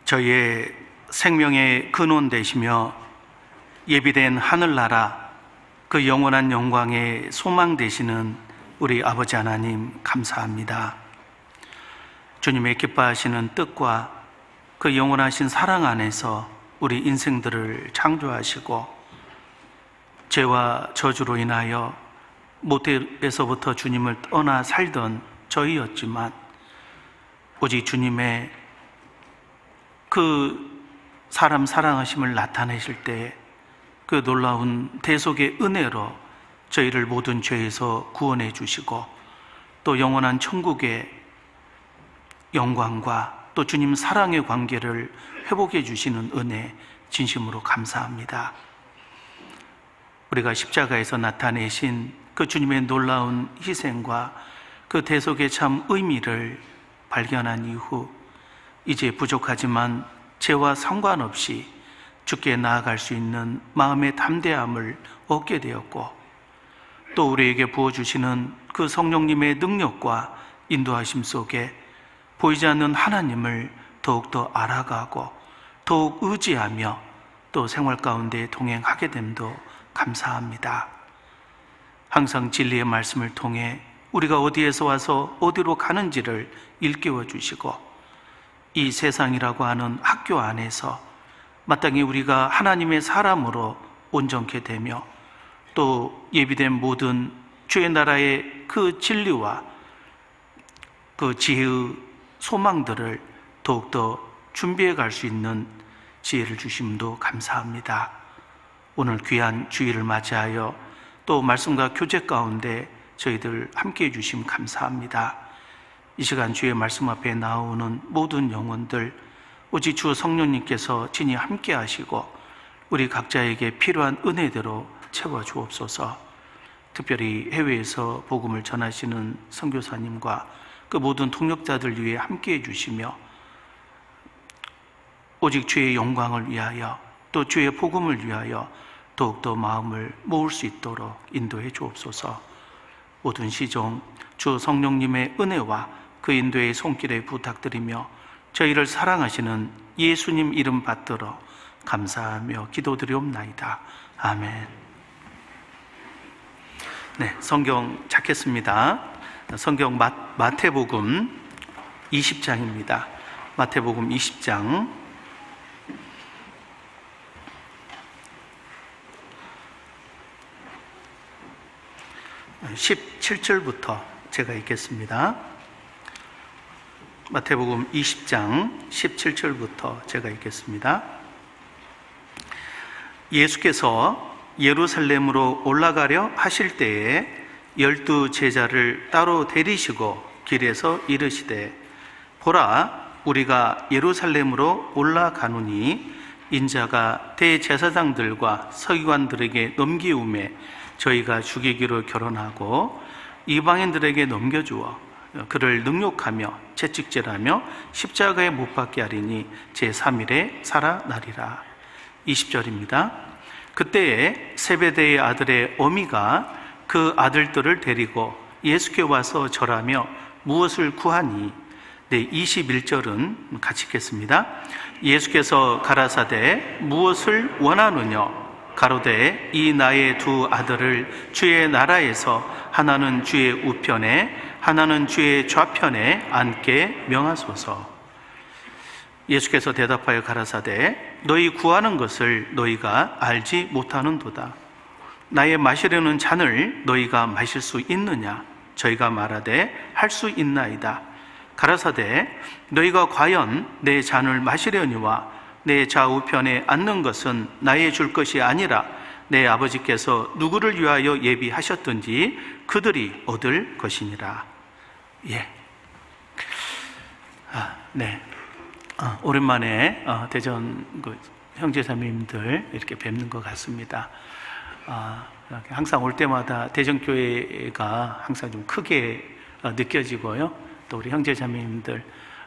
저희의 생명의 근원 되시며 예비된 하늘나라 그 영원한 영광의 소망 되시는 우리 아버지 하나님 감사합니다. 주님의 기뻐하시는 뜻과 그 영원하신 사랑 안에서 우리 인생들을 창조하시고 죄와 저주로 인하여 모태에서부터 주님을 떠나 살던 저희였지만 오직 주님의 그 사람 사랑하심을 나타내실 때 그 놀라운 대속의 은혜로 저희를 모든 죄에서 구원해 주시고 또 영원한 천국의 영광과 또 주님 사랑의 관계를 회복해 주시는 은혜 진심으로 감사합니다. 우리가 십자가에서 나타내신 그 주님의 놀라운 희생과 그 대속의 참 의미를 발견한 이후 이제 부족하지만 죄와 상관없이 주께 나아갈 수 있는 마음의 담대함을 얻게 되었고 또 우리에게 부어주시는 그 성령님의 능력과 인도하심 속에 보이지 않는 하나님을 더욱더 알아가고 더욱 의지하며 또 생활 가운데 동행하게 됨도 감사합니다. 항상 진리의 말씀을 통해 우리가 어디에서 와서 어디로 가는지를 일깨워 주시고 이 세상이라고 하는 학교 안에서 마땅히 우리가 하나님의 사람으로 온전케 되며 또 예비된 모든 주의 나라의 그 진리와 그 지혜의 소망들을 더욱더 준비해 갈 수 있는 지혜를 주심도 감사합니다. 오늘 귀한 주일을 맞이하여 또 말씀과 교제 가운데 저희들 함께해 주심 감사합니다. 이 시간 주의 말씀 앞에 나오는 모든 영혼들 오직 주 성령님께서 친히 함께 하시고 우리 각자에게 필요한 은혜대로 채워 주옵소서. 특별히 해외에서 복음을 전하시는 선교사님과 그 모든 통역자들 위해 함께해 주시며 오직 주의 영광을 위하여 또 주의 복음을 위하여 더욱더 마음을 모을 수 있도록 인도해 주옵소서. 모든 시종 주 성령님의 은혜와 그 인도의 손길에 부탁드리며 저희를 사랑하시는 예수님 이름 받들어 감사하며 기도드리옵나이다. 아멘. 네, 성경 찾겠습니다. 성경 마태복음 20장입니다. 마태복음 20장 17절부터 제가 읽겠습니다. 마태복음 20장 17절부터 제가 읽겠습니다. 예수께서 예루살렘으로 올라가려 하실 때에 12 제자를 따로 데리시고 길에서 이르시되 보라 우리가 예루살렘으로 올라가노니 인자가 대제사장들과 서기관들에게 넘기움에 저희가 죽이기로 결혼하고 이방인들에게 넘겨주어 그를 능욕하며 채찍질하며 십자가에 못 박게 하리니 제3일에 살아나리라. 20절입니다. 그때에 세베대의 아들의 어미가 그 아들들을 데리고 예수께 와서 절하며 무엇을 구하니 21절은 같이 읽겠습니다. 예수께서 가라사대 무엇을 원하느냐 가로되 이 나의 두 아들을 주의 나라에서 하나는 주의 우편에 하나는 주의 좌편에 앉게 명하소서. 예수께서 대답하여 가라사대 너희 구하는 것을 너희가 알지 못하는도다. 나의 마시려는 잔을 너희가 마실 수 있느냐? 저희가 말하되 할 수 있나이다. 가라사대 너희가 과연 내 잔을 마시려니와 내 좌우편에 앉는 것은 나의 줄 것이 아니라 내 아버지께서 누구를 위하여 예비하셨든지 그들이 얻을 것이니라. 예. 네. 오랜만에 대전 형제자매님들 이렇게 뵙는 것 같습니다. 항상 올 때마다 대전교회가 항상 좀 크게 느껴지고요. 또 우리 형제자매님들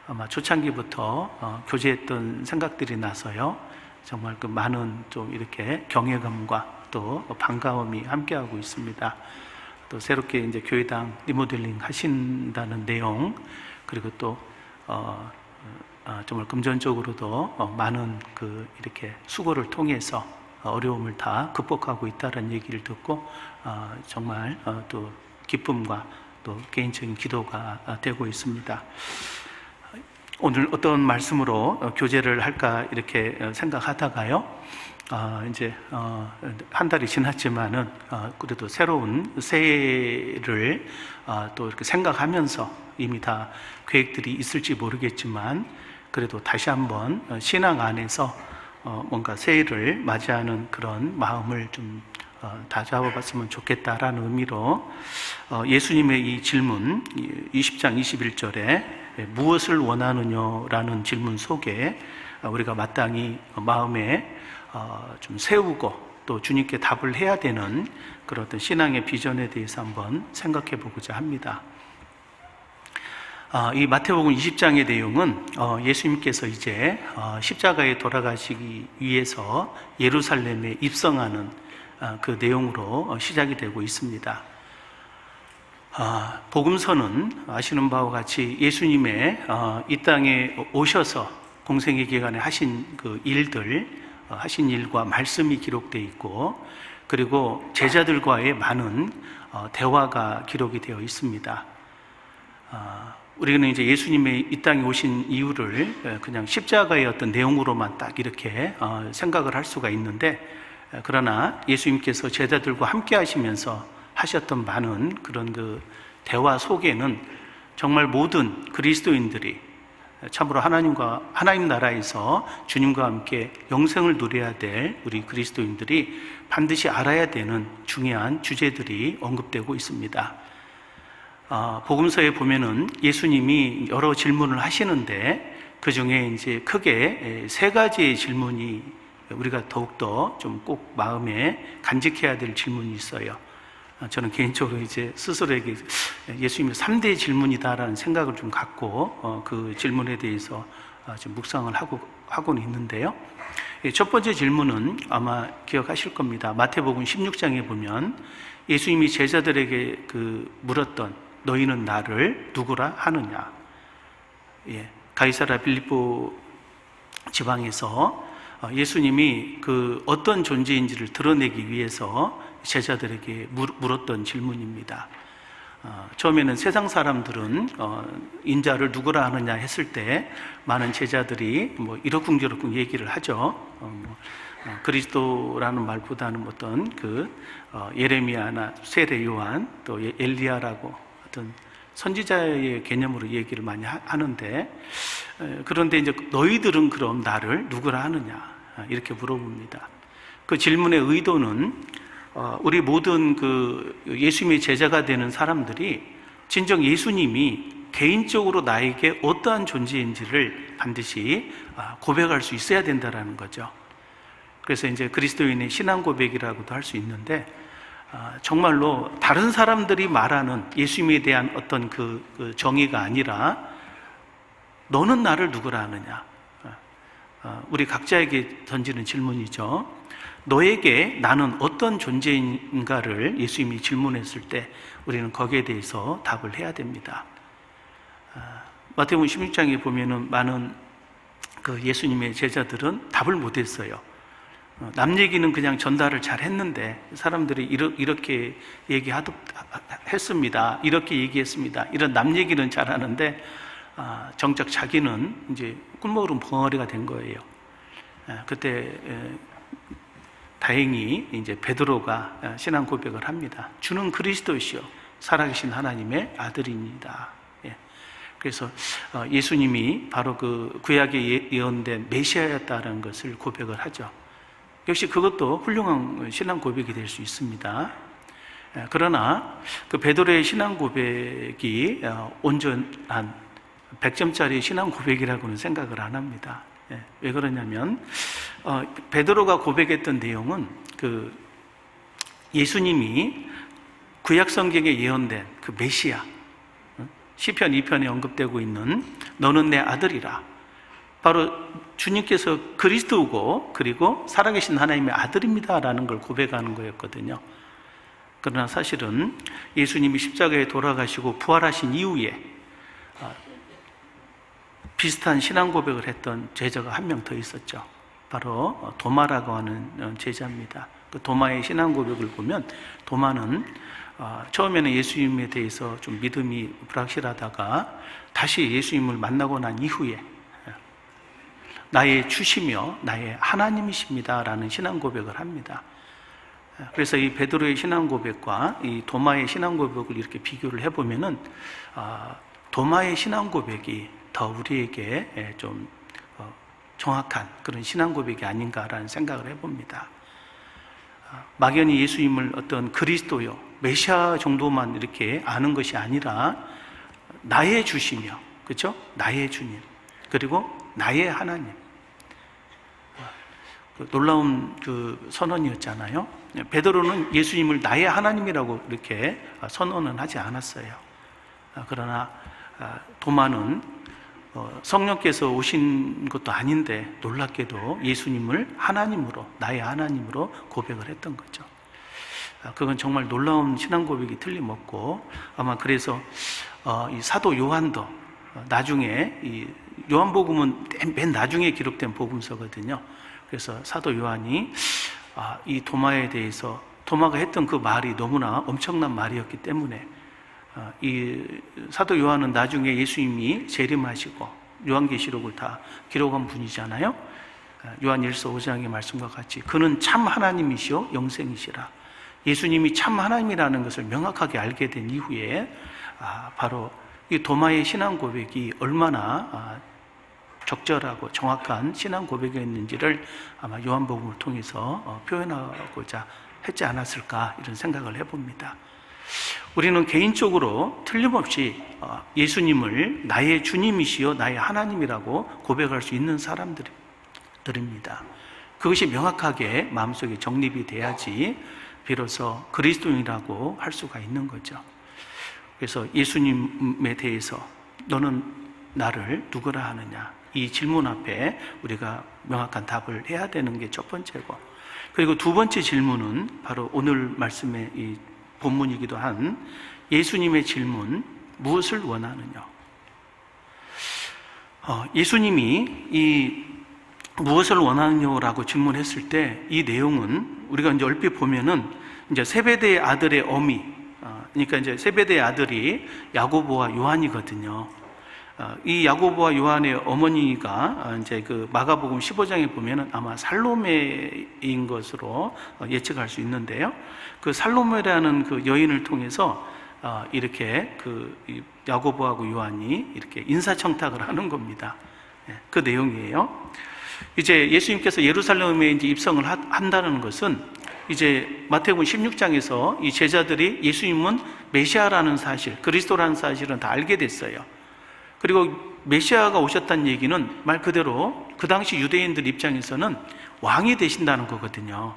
아마 초창기부터 교제했던 생각들이 나서요. 정말 그 많은 좀 이렇게 경외감과 또 반가움이 함께하고 있습니다. 또 새롭게 이제 교회당 리모델링 하신다는 내용, 그리고 또 정말 금전적으로도 많은 이렇게 수고를 통해서 어려움을 다 극복하고 있다는 얘기를 듣고 정말 또 기쁨과 또 개인적인 기도가 되고 있습니다. 오늘 어떤 말씀으로 교제를 할까 이렇게 생각하다가요. 이제 한 달이 지났지만은 그래도 새로운 새해를 또 이렇게 생각하면서 이미 다 계획들이 있을지 모르겠지만 그래도 다시 한번 신앙 안에서 뭔가 새해를 맞이하는 그런 마음을 좀 다잡아봤으면 좋겠다라는 의미로 예수님의 이 질문 20장 21절에 무엇을 원하느냐라는 질문 속에 우리가 마땅히 마음에 좀 세우고 또 주님께 답을 해야 되는 그런 어떤 신앙의 비전에 대해서 한번 생각해 보고자 합니다. 이 마태복음 20장의 내용은 예수님께서 이제 십자가에 돌아가시기 위해서 예루살렘에 입성하는 그 내용으로 시작이 되고 있습니다. 복음서는 아시는 바와 같이 예수님의 이 땅에 오셔서 공생의 기간에 하신 그 일들, 하신 일과 말씀이 기록되어 있고 그리고 제자들과의 많은 대화가 기록이 되어 있습니다. 우리는 이제 예수님의 이 땅에 오신 이유를 그냥 십자가의 어떤 내용으로만 딱 이렇게 생각을 할 수가 있는데 그러나 예수님께서 제자들과 함께 하시면서 하셨던 많은 그런 그 대화 속에는 정말 모든 그리스도인들이 참으로 하나님 나라에서 주님과 함께 영생을 누려야 될 우리 그리스도인들이 반드시 알아야 되는 중요한 주제들이 언급되고 있습니다. 복음서에 보면은 예수님이 여러 질문을 하시는데 그 중에 이제 크게 세 가지의 질문이 우리가 더욱더 좀 꼭 마음에 간직해야 될 질문이 있어요. 저는 개인적으로 이제 스스로에게 예수님의 3대 질문이다라는 생각을 좀 갖고 그 질문에 대해서 좀 묵상을 하고는 있는데요. 첫 번째 질문은 아마 기억하실 겁니다. 마태복음 16장에 보면 예수님이 제자들에게 물었던 너희는 나를 누구라 하느냐? 가이사랴 빌립보 지방에서 예수님이 그 어떤 존재인지를 드러내기 위해서 제자들에게 물었던 질문입니다. 처음에는 세상 사람들은 인자를 누구라 하느냐 했을 때 많은 제자들이 뭐 이러쿵저러쿵 얘기를 하죠. 그리스도라는 말보다는 어떤 예레미야나 세례 요한 또 엘리야라고 어떤 선지자의 개념으로 얘기를 많이 하는데 그런데 이제 너희들은 그럼 나를 누구라 하느냐 이렇게 물어봅니다. 그 질문의 의도는 우리 모든 예수님의 제자가 되는 사람들이 진정 예수님이 개인적으로 나에게 어떠한 존재인지를 반드시 고백할 수 있어야 된다는 거죠. 그래서 이제 그리스도인의 신앙 고백이라고도 할 수 있는데 정말로 다른 사람들이 말하는 예수님에 대한 어떤 그 정의가 아니라 너는 나를 누구라 하느냐? 우리 각자에게 던지는 질문이죠. 너에게 나는 어떤 존재인가를 예수님이 질문했을 때 우리는 거기에 대해서 답을 해야 됩니다. 마태복음 16장에 보면은 많은 예수님의 제자들은 답을 못했어요. 남 얘기는 그냥 전달을 잘 했는데 사람들이 이렇게 했습니다. 이렇게 얘기했습니다. 이런 남 얘기는 잘 하는데 정작 자기는 이제 꿀먹으름 벙어리가 된 거예요. 그때 다행히 이제 베드로가 신앙 고백을 합니다. 주는 그리스도시요 살아계신 하나님의 아들입니다. 그래서 예수님이 바로 그 구약에 예언된 메시아였다는 것을 고백을 하죠. 역시 그것도 훌륭한 신앙 고백이 될 수 있습니다. 그러나 그 베드로의 신앙 고백이 온전한 100점짜리 신앙 고백이라고는 생각을 안 합니다. 왜 그러냐면 베드로가 고백했던 내용은 예수님이 구약 성경에 예언된 그 메시아 시편 2편에 언급되고 있는 너는 내 아들이라 바로 주님께서 그리스도고 그리고 살아계신 하나님의 아들입니다라는 걸 고백하는 거였거든요. 그러나 사실은 예수님이 십자가에 돌아가시고 부활하신 이후에 비슷한 신앙 고백을 했던 제자가 한 명 더 있었죠. 바로 도마라고 하는 제자입니다. 그 도마의 신앙 고백을 보면 도마는 처음에는 예수님에 대해서 좀 믿음이 불확실하다가 다시 예수님을 만나고 난 이후에 나의 주시며 나의 하나님이십니다 라는 신앙 고백을 합니다. 그래서 이 베드로의 신앙 고백과 이 도마의 신앙 고백을 이렇게 비교를 해보면은 도마의 신앙 고백이 더 우리에게 좀 정확한 그런 신앙 고백이 아닌가라는 생각을 해봅니다. 막연히 예수님을 어떤 그리스도요, 메시아 정도만 이렇게 아는 것이 아니라 나의 주시며, 그렇죠? 나의 주님, 그리고 나의 하나님. 놀라운 그 선언이었잖아요. 베드로는 예수님을 나의 하나님이라고 이렇게 선언은 하지 않았어요. 그러나 도마는 성령께서 오신 것도 아닌데 놀랍게도 예수님을 하나님으로, 나의 하나님으로 고백을 했던 거죠. 그건 정말 놀라운 신앙 고백이 틀림없고, 아마 그래서 이 사도 요한도 나중에, 이 요한복음은 맨 나중에 기록된 복음서거든요. 그래서 사도 요한이 이 도마에 대해서, 도마가 했던 그 말이 너무나 엄청난 말이었기 때문에 이 사도 요한은 나중에 예수님이 재림하시고 요한계시록을 다 기록한 분이잖아요. 요한일서 5장의 말씀과 같이 그는 참 하나님이시요 영생이시라. 예수님이 참 하나님이라는 것을 명확하게 알게 된 이후에 바로 이 도마의 신앙 고백이 얼마나 적절하고 정확한 신앙 고백이었는지를 아마 요한복음을 통해서 표현하고자 했지 않았을까, 이런 생각을 해봅니다. 우리는 개인적으로 틀림없이 예수님을 나의 주님이시여 나의 하나님이라고 고백할 수 있는 사람들입니다. 그것이 명확하게 마음속에 정립이 돼야지 비로소 그리스도인이라고 할 수가 있는 거죠. 그래서 예수님에 대해서 너는 나를 누구라 하느냐, 이 질문 앞에 우리가 명확한 답을 해야 되는 게 첫 번째고, 그리고 두 번째 질문은 바로 오늘 말씀의 이 본문이기도 한 예수님의 질문, 무엇을 원하느냐. 예수님이 이 무엇을 원하느냐라고 질문했을 때 이 내용은 우리가 이제 얼핏 보면은 이제 세베대의 아들의 어미, 그러니까 이제 세베대의 아들이 야고보와 요한이거든요. 이 야고보와 요한의 어머니가 이제 그 마가복음 15장에 보면은 아마 살로메인 것으로 예측할 수 있는데요. 그 살로메라는 그 여인을 통해서 이렇게 그 야고보하고 요한이 이렇게 인사청탁을 하는 겁니다. 그 내용이에요. 이제 예수님께서 예루살렘에 이제 입성을 한다는 것은 이제 마태복음 16장에서 이 제자들이 예수님은 메시아라는 사실, 그리스도라는 사실은 다 알게 됐어요. 그리고 메시아가 오셨다는 얘기는 말 그대로 그 당시 유대인들 입장에서는 왕이 되신다는 거거든요.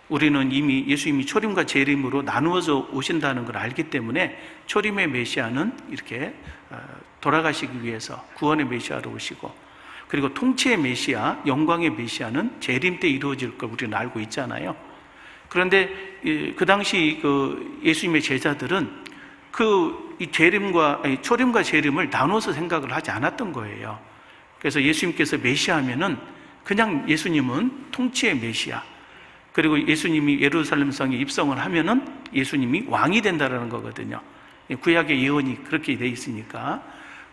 우리는 이미 예수님이 초림과 재림으로 나누어서 오신다는 걸 알기 때문에 초림의 메시아는 이렇게 돌아가시기 위해서 구원의 메시아로 오시고, 그리고 통치의 메시아, 영광의 메시아는 재림 때 이루어질 걸 우리는 알고 있잖아요. 그런데 그 당시 그 예수님의 제자들은 이 초림과 재림을 나눠서 생각을 하지 않았던 거예요. 그래서 예수님께서 메시아면은 그냥 예수님은 통치의 메시아, 그리고 예수님이 예루살렘 성에 입성을 하면은 예수님이 왕이 된다라는 거거든요. 구약의 예언이 그렇게 돼 있으니까.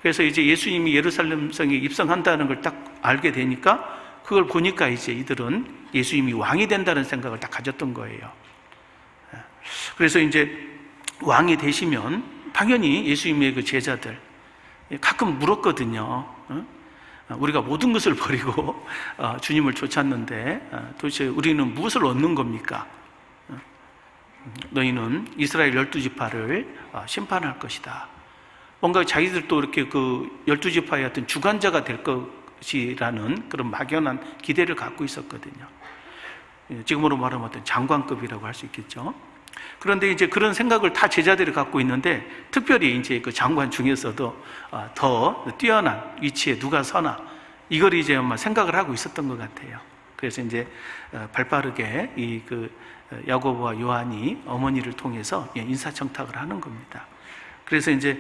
그래서 이제 예수님이 예루살렘 성에 입성한다는 걸 딱 알게 되니까 그걸 보니까 이제 이들은 예수님이 왕이 된다는 생각을 딱 가졌던 거예요. 그래서 이제 왕이 되시면 당연히 예수님의 그 제자들 가끔 물었거든요. 우리가 모든 것을 버리고 주님을 쫓았는데 도대체 우리는 무엇을 얻는 겁니까? 너희는 이스라엘 12지파를 심판할 것이다. 뭔가 자기들도 이렇게 그 12지파의 어떤 주관자가 될 것이라는 그런 막연한 기대를 갖고 있었거든요. 지금으로 말하면 어떤 장관급이라고 할 수 있겠죠. 그런데 이제 그런 생각을 다 제자들이 갖고 있는데, 특별히 이제 그 장관 중에서도 더 뛰어난 위치에 누가 서나 이걸 이제 아마 생각을 하고 있었던 것 같아요. 그래서 이제 발빠르게 이 그 야고보와 요한이 어머니를 통해서 인사청탁을 하는 겁니다. 그래서 이제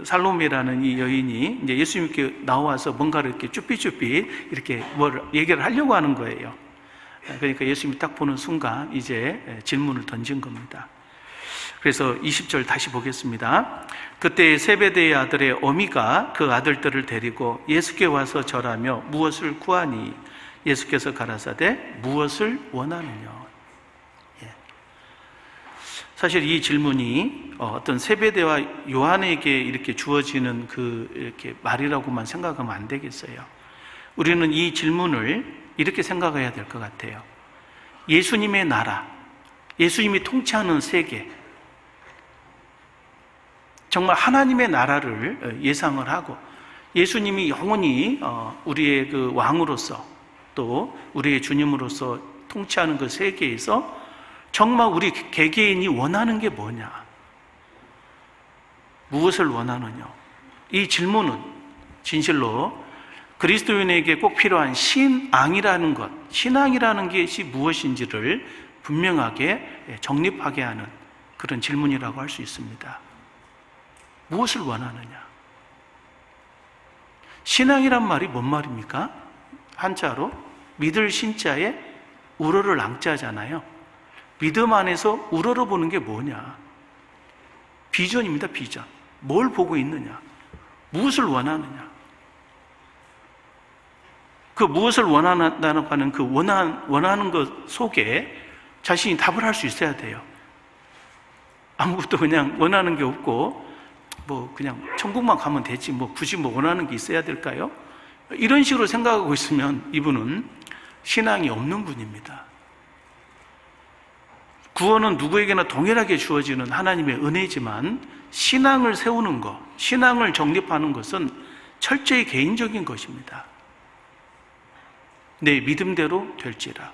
살로메라는 이 여인이 이제 예수님께 나와서 뭔가를 이렇게 쭈삐쭈삐 이렇게 뭘 얘기를 하려고 하는 거예요. 그러니까 예수님이 딱 보는 순간 이제 질문을 던진 겁니다. 그래서 20절 다시 보겠습니다. 그때 세베대의 아들의 어미가 그 아들들을 데리고 예수께 와서 절하며 무엇을 구하니? 예수께서 가라사대 무엇을 원하느냐? 사실 이 질문이 어떤 세베대와 요한에게 이렇게 주어지는 이렇게 말이라고만 생각하면 안 되겠어요. 우리는 이 질문을 이렇게 생각해야 될 것 같아요. 예수님의 나라, 예수님이 통치하는 세계, 정말 하나님의 나라를 예상을 하고 예수님이 영원히 우리의 그 왕으로서 또 우리의 주님으로서 통치하는 그 세계에서 정말 우리 개개인이 원하는 게 뭐냐? 무엇을 원하느냐? 이 질문은 진실로 그리스도인에게 꼭 필요한 신앙이라는 것, 신앙이라는 것이 무엇인지를 분명하게 정립하게 하는 그런 질문이라고 할 수 있습니다. 무엇을 원하느냐? 신앙이란 말이 뭔 말입니까? 한자로 믿을 신자에 우러를 앙자잖아요. 믿음 안에서 우러러보는 게 뭐냐? 비전입니다, 비전. 뭘 보고 있느냐? 무엇을 원하느냐? 그 무엇을 원한다는 하는 그 원하는 것 속에 자신이 답을 할 수 있어야 돼요. 아무것도 그냥 원하는 게 없고 그냥 천국만 가면 되지 굳이 원하는 게 있어야 될까요? 이런 식으로 생각하고 있으면 이분은 신앙이 없는 분입니다. 구원은 누구에게나 동일하게 주어지는 하나님의 은혜지만 신앙을 세우는 것, 신앙을 정립하는 것은 철저히 개인적인 것입니다. 내 믿음대로 될지라.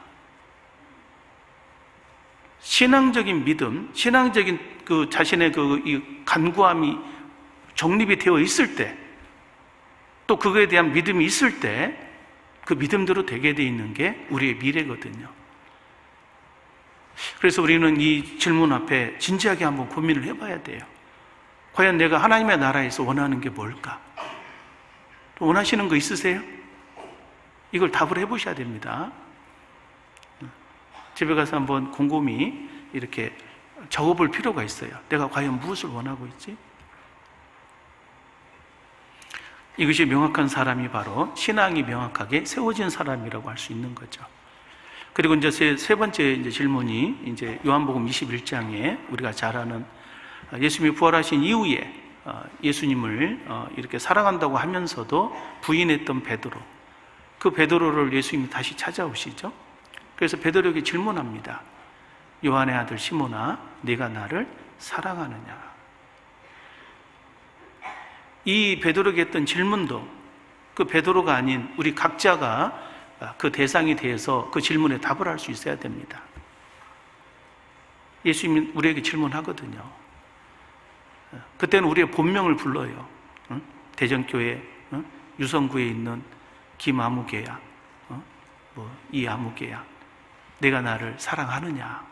신앙적인 믿음, 신앙적인 그 자신의 이 간구함이 정립이 되어 있을 때, 또 그거에 대한 믿음이 있을 때 그 믿음대로 되게 되어 있는 게 우리의 미래거든요. 그래서 우리는 이 질문 앞에 진지하게 한번 고민을 해봐야 돼요. 과연 내가 하나님의 나라에서 원하는 게 뭘까? 원하시는 거 있으세요? 이걸 답을 해보셔야 됩니다. 집에 가서 한번 곰곰이 이렇게 적어볼 필요가 있어요. 내가 과연 무엇을 원하고 있지? 이것이 명확한 사람이 바로 신앙이 명확하게 세워진 사람이라고 할 수 있는 거죠. 그리고 이제 세 번째 이제 질문이 이제 요한복음 21장에 우리가 잘 아는 예수님이 부활하신 이후에 예수님을 이렇게 사랑한다고 하면서도 부인했던 베드로, 그 베드로를 예수님이 다시 찾아오시죠. 그래서 베드로에게 질문합니다. 요한의 아들 시몬아, 네가 나를 사랑하느냐? 이 베드로에게 했던 질문도 그 베드로가 아닌 우리 각자가 그 대상이 되어서 그 질문에 답을 할 수 있어야 됩니다. 예수님이 우리에게 질문하거든요. 그때는 우리의 본명을 불러요. 대전교회 유성구에 있는 김아무개야, 이아무개야, 내가 나를 사랑하느냐?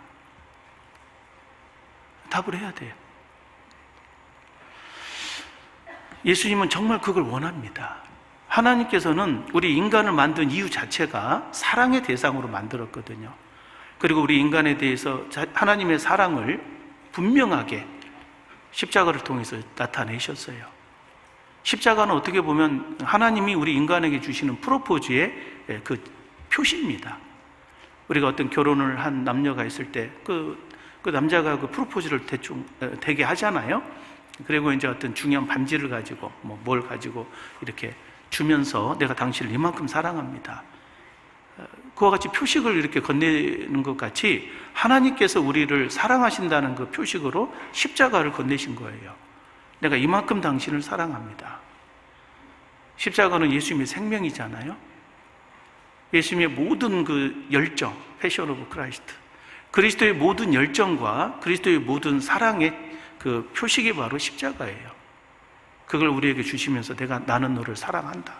답을 해야 돼요. 예수님은 정말 그걸 원합니다. 하나님께서는 우리 인간을 만든 이유 자체가 사랑의 대상으로 만들었거든요. 그리고 우리 인간에 대해서 하나님의 사랑을 분명하게 십자가를 통해서 나타내셨어요. 십자가는 어떻게 보면 하나님이 우리 인간에게 주시는 프로포즈의 그 표시입니다. 우리가 어떤 결혼을 한 남녀가 있을 때 그 남자가 그 프로포즈를 대충 되게 하잖아요. 그리고 이제 어떤 중요한 반지를 가지고 뭘 가지고 이렇게 주면서 내가 당신을 이만큼 사랑합니다. 그와 같이 표식을 이렇게 건네는 것 같이 하나님께서 우리를 사랑하신다는 그 표식으로 십자가를 건네신 거예요. 내가 이만큼 당신을 사랑합니다. 십자가는 예수님의 생명이잖아요. 예수님의 모든 그 열정, 패션 오브 크라이스트, 그리스도의 모든 열정과 그리스도의 모든 사랑의 그 표식이 바로 십자가예요. 그걸 우리에게 주시면서 나는 너를 사랑한다.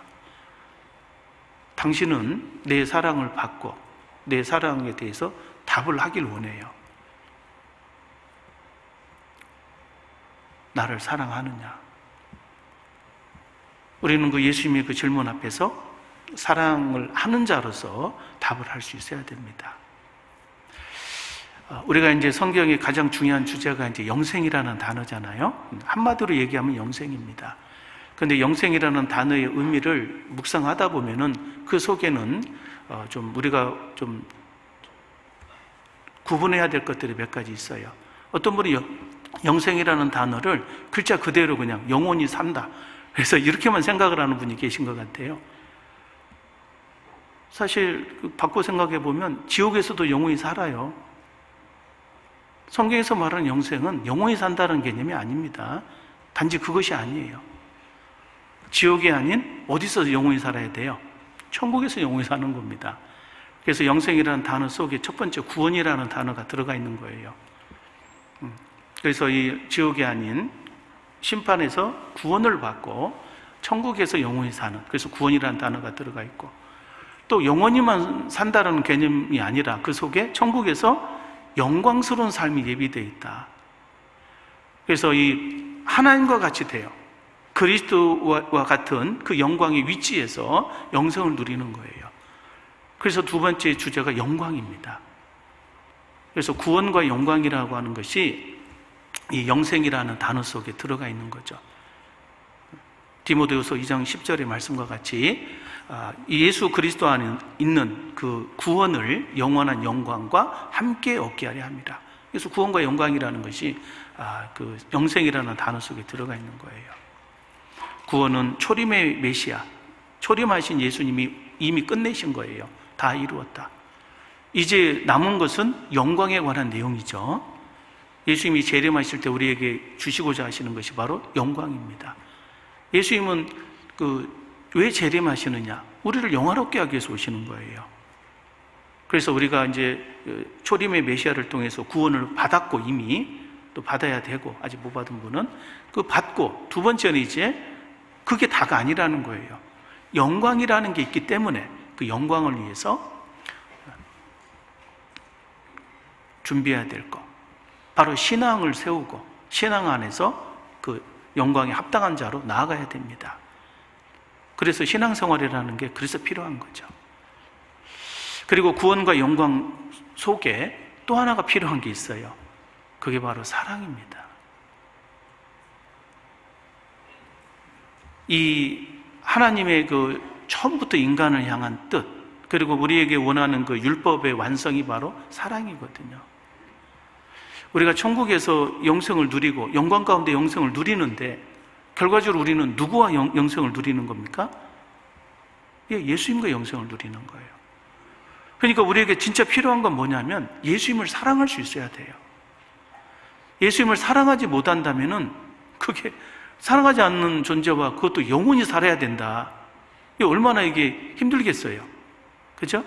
당신은 내 사랑을 받고 내 사랑에 대해서 답을 하길 원해요. 나를 사랑하느냐? 우리는 그 예수님의 그 질문 앞에서 사랑을 하는 자로서 답을 할 수 있어야 됩니다. 우리가 이제 성경의 가장 중요한 주제가 이제 영생이라는 단어잖아요. 한마디로 얘기하면 영생입니다. 그런데 영생이라는 단어의 의미를 묵상하다 보면은 그 속에는 좀 우리가 좀 구분해야 될 것들이 몇 가지 있어요. 어떤 분이 영생이라는 단어를 글자 그대로 그냥 영원히 산다, 그래서 이렇게만 생각을 하는 분이 계신 것 같아요. 사실 바꿔 생각해 보면 지옥에서도 영원히 살아요. 성경에서 말하는 영생은 영원히 산다는 개념이 아닙니다. 단지 그것이 아니에요. 지옥이 아닌 어디서 영원히 살아야 돼요? 천국에서 영원히 사는 겁니다. 그래서 영생이라는 단어 속에 첫 번째 구원이라는 단어가 들어가 있는 거예요. 그래서 이 지옥이 아닌 심판에서 구원을 받고 천국에서 영원히 사는, 그래서 구원이라는 단어가 들어가 있고, 또 영원히만 산다는 개념이 아니라 그 속에 천국에서 영광스러운 삶이 예비되어 있다. 그래서 이 하나님과 같이 돼요. 그리스도와 같은 그 영광의 위치에서 영생을 누리는 거예요. 그래서 두 번째 주제가 영광입니다. 그래서 구원과 영광이라고 하는 것이 이 영생이라는 단어 속에 들어가 있는 거죠. 디모데후서 2장 10절의 말씀과 같이 예수 그리스도 안에 있는 그 구원을 영원한 영광과 함께 얻게 하려 합니다. 그래서 구원과 영광이라는 것이 그 영생이라는 단어 속에 들어가 있는 거예요. 구원은 초림의 메시아, 초림하신 예수님이 이미 끝내신 거예요. 다 이루었다. 이제 남은 것은 영광에 관한 내용이죠. 예수님이 재림하실 때 우리에게 주시고자 하시는 것이 바로 영광입니다. 예수님은 왜 재림하시느냐? 우리를 영화롭게 하기 위해서 오시는 거예요. 그래서 우리가 이제 초림의 메시아를 통해서 구원을 받았고, 이미 또 받아야 되고, 아직 못 받은 분은 그 받고, 두 번째는 이제 그게 다가 아니라는 거예요. 영광이라는 게 있기 때문에 그 영광을 위해서 준비해야 될 것, 바로 신앙을 세우고 신앙 안에서 그 영광에 합당한 자로 나아가야 됩니다. 그래서 신앙생활이라는 게 그래서 필요한 거죠. 그리고 구원과 영광 속에 또 하나가 필요한 게 있어요. 그게 바로 사랑입니다. 이 하나님의 그 처음부터 인간을 향한 뜻, 그리고 우리에게 원하는 그 율법의 완성이 바로 사랑이거든요. 우리가 천국에서 영생을 누리고 영광 가운데 영생을 누리는데, 결과적으로 우리는 누구와 영생을 누리는 겁니까? 예수님과 영생을 누리는 거예요. 그러니까 우리에게 진짜 필요한 건 뭐냐면 예수님을 사랑할 수 있어야 돼요. 예수님을 사랑하지 못한다면은 그게 사랑하지 않는 존재와 그것도 영원히 살아야 된다. 이게 얼마나 이게 힘들겠어요. 그죠?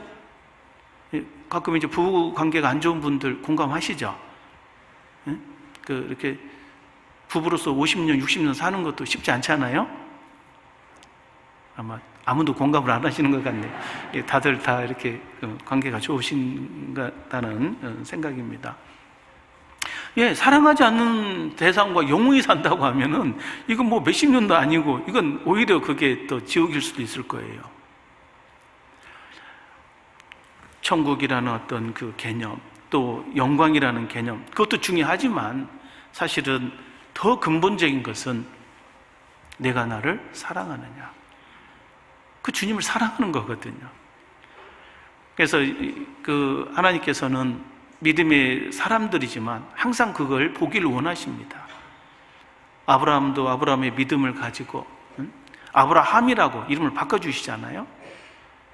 가끔 이제 부부 관계가 안 좋은 분들 공감하시죠? 이렇게 부부로서 50년, 60년 사는 것도 쉽지 않잖아요? 아마 아무도 공감을 안 하시는 것 같네요. 다들 다 이렇게 관계가 좋으신다는 생각입니다. 사랑하지 않는 대상과 영원히 산다고 하면은 이건 뭐 몇십 년도 아니고 이건 오히려 그게 또 지옥일 수도 있을 거예요. 천국이라는 어떤 그 개념, 또 영광이라는 개념, 그것도 중요하지만 사실은 더 근본적인 것은 내가 나를 사랑하느냐, 그 주님을 사랑하는 거거든요. 그래서 그 하나님께서는 믿음의 사람들이지만 항상 그걸 보기를 원하십니다. 아브라함도 아브라함의 믿음을 가지고 아브라함이라고 이름을 바꿔주시잖아요.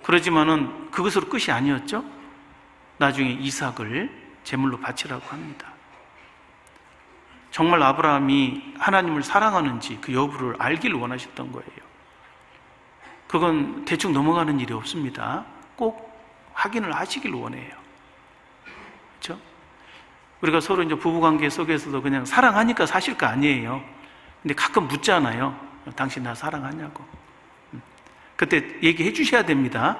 그러지만은 그것으로 끝이 아니었죠. 나중에 이삭을 제물로 바치라고 합니다. 정말 아브라함이 하나님을 사랑하는지 그 여부를 알기를 원하셨던 거예요. 그건 대충 넘어가는 일이 없습니다. 꼭 확인을 하시길 원해요. 그렇죠? 우리가 서로 이제 부부관계 속에서도 그냥 사랑하니까 사실 거 아니에요. 근데 가끔 묻잖아요. 당신 나 사랑하냐고. 그때 얘기해 주셔야 됩니다.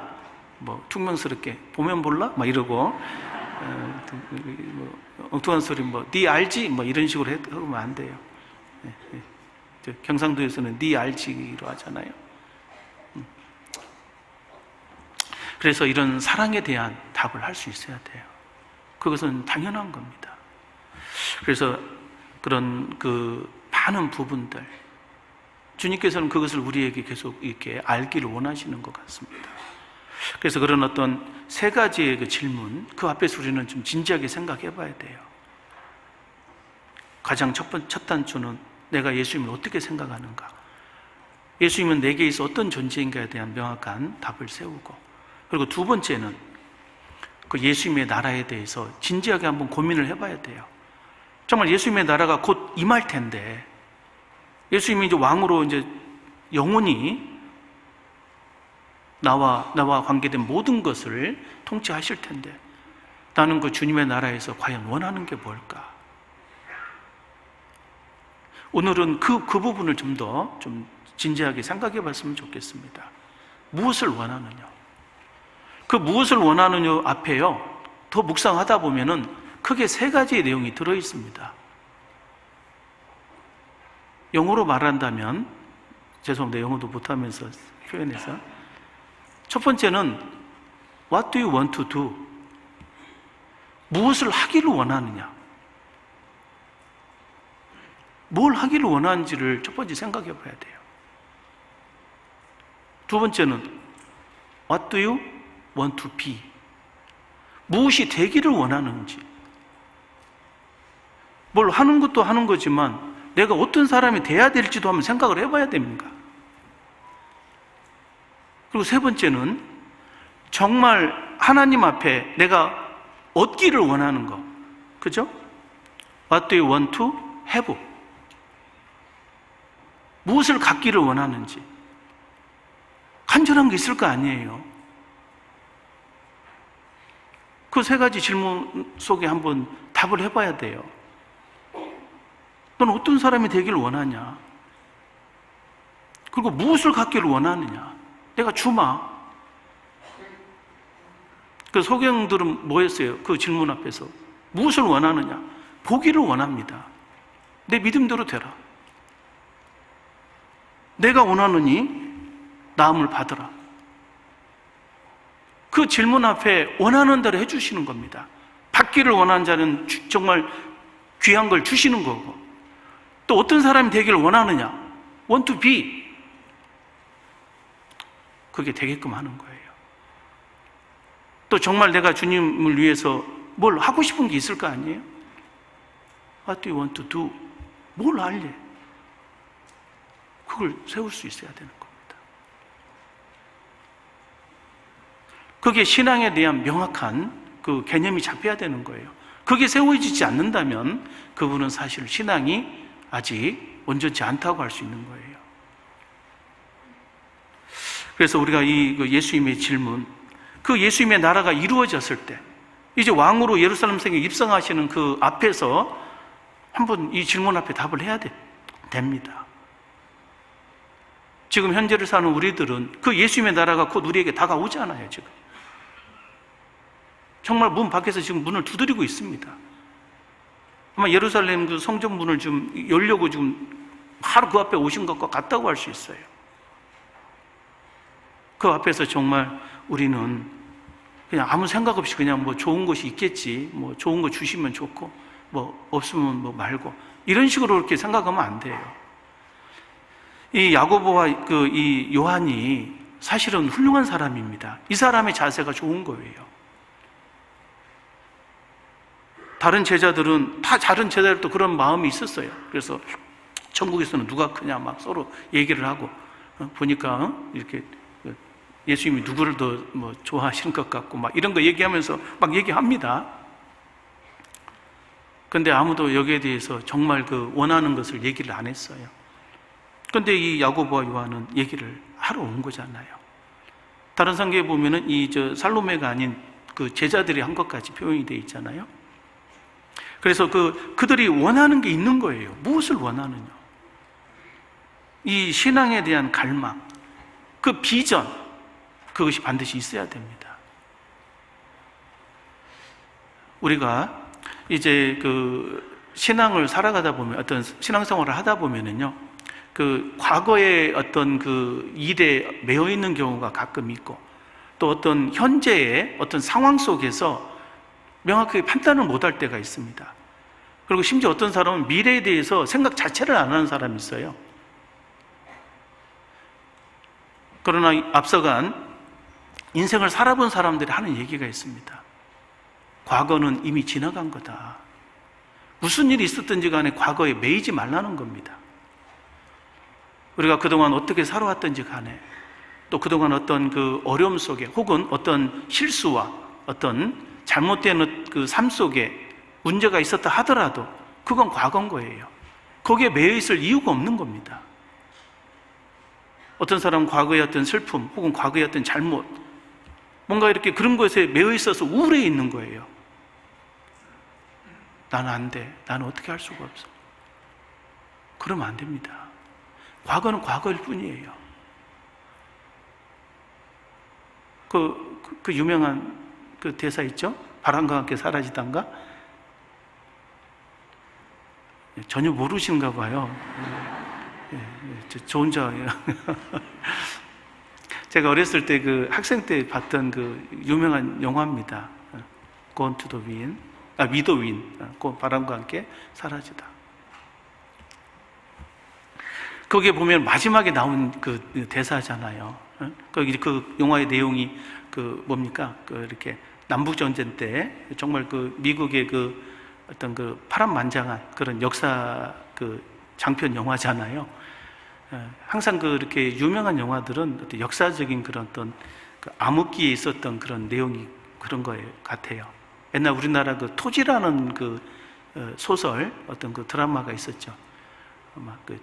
뭐 퉁명스럽게 보면 몰라? 막 이러고 엉뚱한 소리 네 알지? 뭐 이런 식으로 하면 안 돼요. 경상도에서는 네 알지기로 하잖아요. 그래서 이런 사랑에 대한 답을 할 수 있어야 돼요. 그것은 당연한 겁니다. 그래서 그런 그 많은 부분들, 주님께서는 그것을 우리에게 계속 이렇게 알기를 원하시는 것 같습니다. 그래서 그런 어떤 세 가지의 그 질문, 그 앞에서 우리는 좀 진지하게 생각해 봐야 돼요. 가장 첫 단추는 내가 예수님을 어떻게 생각하는가, 예수님은 내게 있어 어떤 존재인가에 대한 명확한 답을 세우고, 그리고 두 번째는 그 예수님의 나라에 대해서 진지하게 한번 고민을 해봐야 돼요. 정말 예수님의 나라가 곧 임할 텐데, 예수님이 이제 왕으로 이제 영원히 나와 관계된 모든 것을 통치하실 텐데, 나는 그 주님의 나라에서 과연 원하는 게 뭘까? 오늘은 그 부분을 좀 더 진지하게 생각해 봤으면 좋겠습니다. 무엇을 원하느냐? 그 무엇을 원하느냐 앞에요, 더 묵상하다 보면은 크게 세 가지의 내용이 들어 있습니다. 영어로 말한다면, 죄송합니다, 영어도 못하면서 표현해서, 첫 번째는 What do you want to do? 무엇을 하기를 원하느냐? 뭘 하기를 원하는지를 첫 번째 생각해 봐야 돼요. 두 번째는 What do you want to be? 무엇이 되기를 원하는지. 뭘 하는 것도 하는 거지만 내가 어떤 사람이 돼야 될지도 한번 생각을 해봐야 됩니다. 그리고 세 번째는 정말 하나님 앞에 내가 얻기를 원하는 거, 그죠? What do you want to have? 무엇을 갖기를 원하는지. 간절한 게 있을 거 아니에요. 그 세 가지 질문 속에 한번 답을 해봐야 돼요. 넌 어떤 사람이 되기를 원하냐? 그리고 무엇을 갖기를 원하느냐? 내가 주마. 그 소경들은 뭐였어요? 그 질문 앞에서 무엇을 원하느냐? 보기를 원합니다. 내 믿음대로 되라. 내가 원하느니 나음을 받으라. 그 질문 앞에 원하는 대로 해주시는 겁니다. 받기를 원하는 자는 정말 귀한 걸 주시는 거고, 또 어떤 사람이 되기를 원하느냐? Want to be. 그게 되게끔 하는 거예요. 또 정말 내가 주님을 위해서 뭘 하고 싶은 게 있을 거 아니에요? What do you want to do? 뭘 할래? 그걸 세울 수 있어야 되는 겁니다. 그게 신앙에 대한 명확한 그 개념이 잡혀야 되는 거예요. 그게 세워지지 않는다면 그분은 사실 신앙이 아직 온전치 않다고 할 수 있는 거예요. 그래서 우리가 이 예수님의 질문, 그 예수님의 나라가 이루어졌을 때, 이제 왕으로 예루살렘 성에 입성하시는 그 앞에서 한번 이 질문 앞에 답을 해야 됩니다. 지금 현재를 사는 우리들은 그 예수님의 나라가 곧 우리에게 다가오잖아요, 지금. 정말 문 밖에서 지금 문을 두드리고 있습니다. 아마 예루살렘 그 성전 문을 좀 열려고 지금 바로 그 앞에 오신 것과 같다고 할 수 있어요. 그 앞에서 정말 우리는 그냥 아무 생각 없이 그냥 뭐 좋은 것이 있겠지, 뭐 좋은 거 주시면 좋고, 뭐 없으면 뭐 말고, 이런 식으로 이렇게 생각하면 안 돼요. 이 야고보와 이 요한이 사실은 훌륭한 사람입니다. 이 사람의 자세가 좋은 거예요. 다른 제자들은 다 다른 제자들도 그런 마음이 있었어요. 그래서 천국에서는 누가 크냐 막 서로 얘기를 하고, 보니까 이렇게 예수님이 누구를 더 뭐 좋아하시는 것 같고 막 이런 거 얘기하면서 막 얘기합니다. 근데 아무도 여기에 대해서 정말 그 원하는 것을 얘기를 안 했어요. 근데 이 야고보와 요한은 얘기를 하러 온 거잖아요. 다른 성경에 보면은 살로메가 아닌 그 제자들이 한 것까지 표현이 되어 있잖아요. 그래서 그들이 원하는 게 있는 거예요. 무엇을 원하느냐? 이 신앙에 대한 갈망, 그 비전, 그것이 반드시 있어야 됩니다. 우리가 이제 신앙을 살아가다 보면, 어떤 신앙생활을 하다 보면은요, 그 과거의 어떤 그 일에 매여 있는 경우가 가끔 있고, 또 어떤 현재의 어떤 상황 속에서 명확하게 판단을 못할 때가 있습니다. 그리고 심지어 어떤 사람은 미래에 대해서 생각 자체를 안 하는 사람이 있어요. 그러나 앞서간 인생을 살아본 사람들이 하는 얘기가 있습니다. 과거는 이미 지나간 거다. 무슨 일이 있었든지 간에 과거에 매이지 말라는 겁니다. 우리가 그동안 어떻게 살아왔든지 간에, 또 그동안 어떤 그 어려움 속에, 혹은 어떤 실수와 어떤 잘못된 그 삶 속에 문제가 있었다 하더라도 그건 과거인 거예요. 거기에 매여 있을 이유가 없는 겁니다. 어떤 사람은 과거의 어떤 슬픔, 혹은 과거의 어떤 잘못, 뭔가 이렇게 그런 것에 매여 있어서 우울해 있는 거예요. 나는 안 돼. 나는 어떻게 할 수가 없어. 그러면 안 됩니다. 과거는 과거일 뿐이에요. 그 유명한 그 대사 있죠? 바람과 함께 사라지던가? 전혀 모르시는가 봐요. 저 혼자. 제가 어렸을 때 그 학생 때 봤던 그 유명한 영화입니다. Gone to the Wind. With the Wind. 바람과 함께 사라지다. 거기에 보면 마지막에 나온 그 대사잖아요. 거기 그 영화의 내용이 그 뭡니까? 그 이렇게 남북전쟁 때 정말 그 미국의 그 어떤 그 파란만장한 그런 역사 그 장편 영화잖아요. 항상 그 이렇게 유명한 영화들은 어떤 역사적인 그런 어떤 그 암흑기에 있었던 그런 내용이 그런 거 같아요. 옛날 우리나라 그 토지라는 그 소설 어떤 그 드라마가 있었죠. 아마 그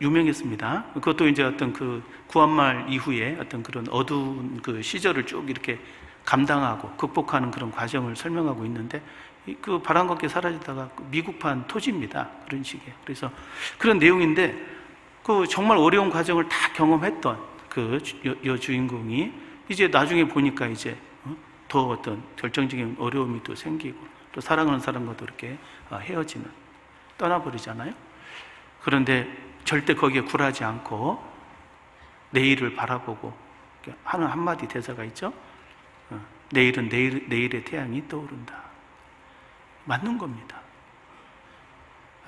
유명했습니다. 그것도 이제 어떤 그 구한말 이후에 어떤 그런 어두운 그 시절을 쭉 이렇게 감당하고 극복하는 그런 과정을 설명하고 있는데, 그 바람과 함께 사라지다가 미국판 토지입니다. 그런 식의. 그래서 그런 내용인데, 그 정말 어려운 과정을 다 경험했던 그 여주인공이 이제 나중에 보니까 이제 더 어떤 결정적인 어려움이 또 생기고, 또 사랑하는 사람과도 이렇게 헤어지는, 떠나버리잖아요. 그런데 절대 거기에 굴하지 않고 내일을 바라보고 하는 한마디 대사가 있죠. 내일은 내일의 태양이 떠오른다. 맞는 겁니다.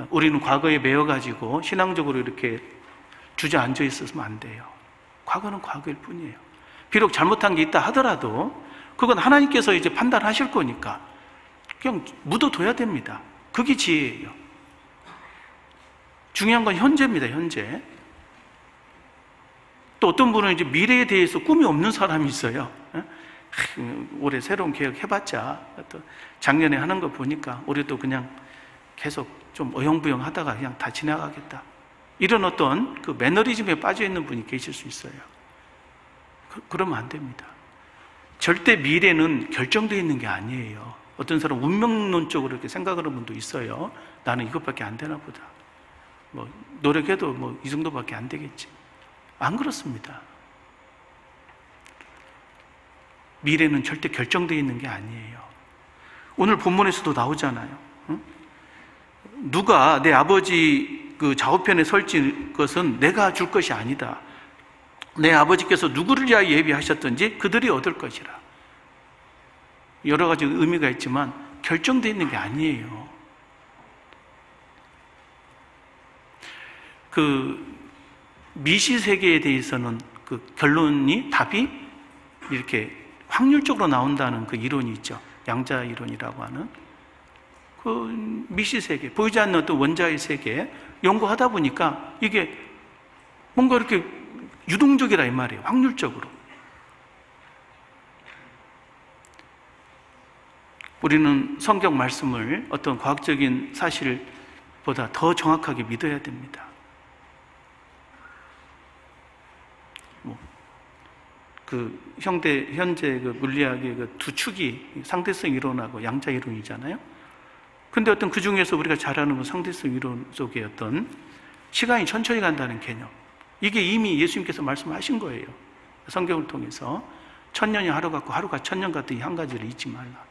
우리는 과거에 매여가지고 신앙적으로 이렇게 주저앉아 있었으면 안 돼요. 과거는 과거일 뿐이에요. 비록 잘못한 게 있다 하더라도 그건 하나님께서 이제 판단하실 거니까 그냥 묻어둬야 됩니다. 그게 지혜예요. 중요한 건 현재입니다. 현재. 또 어떤 분은 이제 미래에 대해서 꿈이 없는 사람이 있어요. 올해 새로운 계획 해봤자 또 작년에 하는 거 보니까 올해도 그냥 계속 좀 어영부영 하다가 그냥 다 지나가겠다. 이런 어떤 그 매너리즘에 빠져 있는 분이 계실 수 있어요. 그러면 안 됩니다. 절대 미래는 결정되어 있는 게 아니에요. 어떤 사람 운명론적으로 이렇게 생각하는 분도 있어요. 나는 이것밖에 안 되나 보다. 뭐 노력해도 뭐 이 정도밖에 안 되겠지. 안 그렇습니다. 미래는 절대 결정되어 있는 게 아니에요. 오늘 본문에서도 나오잖아요. 응? 누가 내 아버지 그 좌우편에 설지 것은 내가 줄 것이 아니다. 내 아버지께서 누구를 위하여 예비하셨든지 그들이 얻을 것이라. 여러 가지 의미가 있지만 결정되어 있는 게 아니에요. 그 미시세계에 대해서는 그 결론이, 답이 이렇게 확률적으로 나온다는 그 이론이 있죠. 양자 이론이라고 하는 그 미시세계, 보이지 않는 어떤 원자의 세계 연구하다 보니까 이게 뭔가 이렇게 유동적이라 이 말이에요. 확률적으로. 우리는 성경 말씀을 어떤 과학적인 사실보다 더 정확하게 믿어야 됩니다. 그 현재 그 물리학의 그 두 축이 상대성 이론하고 양자 이론이잖아요. 근데 어떤 그 중에서 우리가 잘 아는 건 상대성 이론 속의 어떤 시간이 천천히 간다는 개념. 이게 이미 예수님께서 말씀하신 거예요. 성경을 통해서 1000년이 하루 같고 하루가 1000년 같은 이 한 가지를 잊지 말라.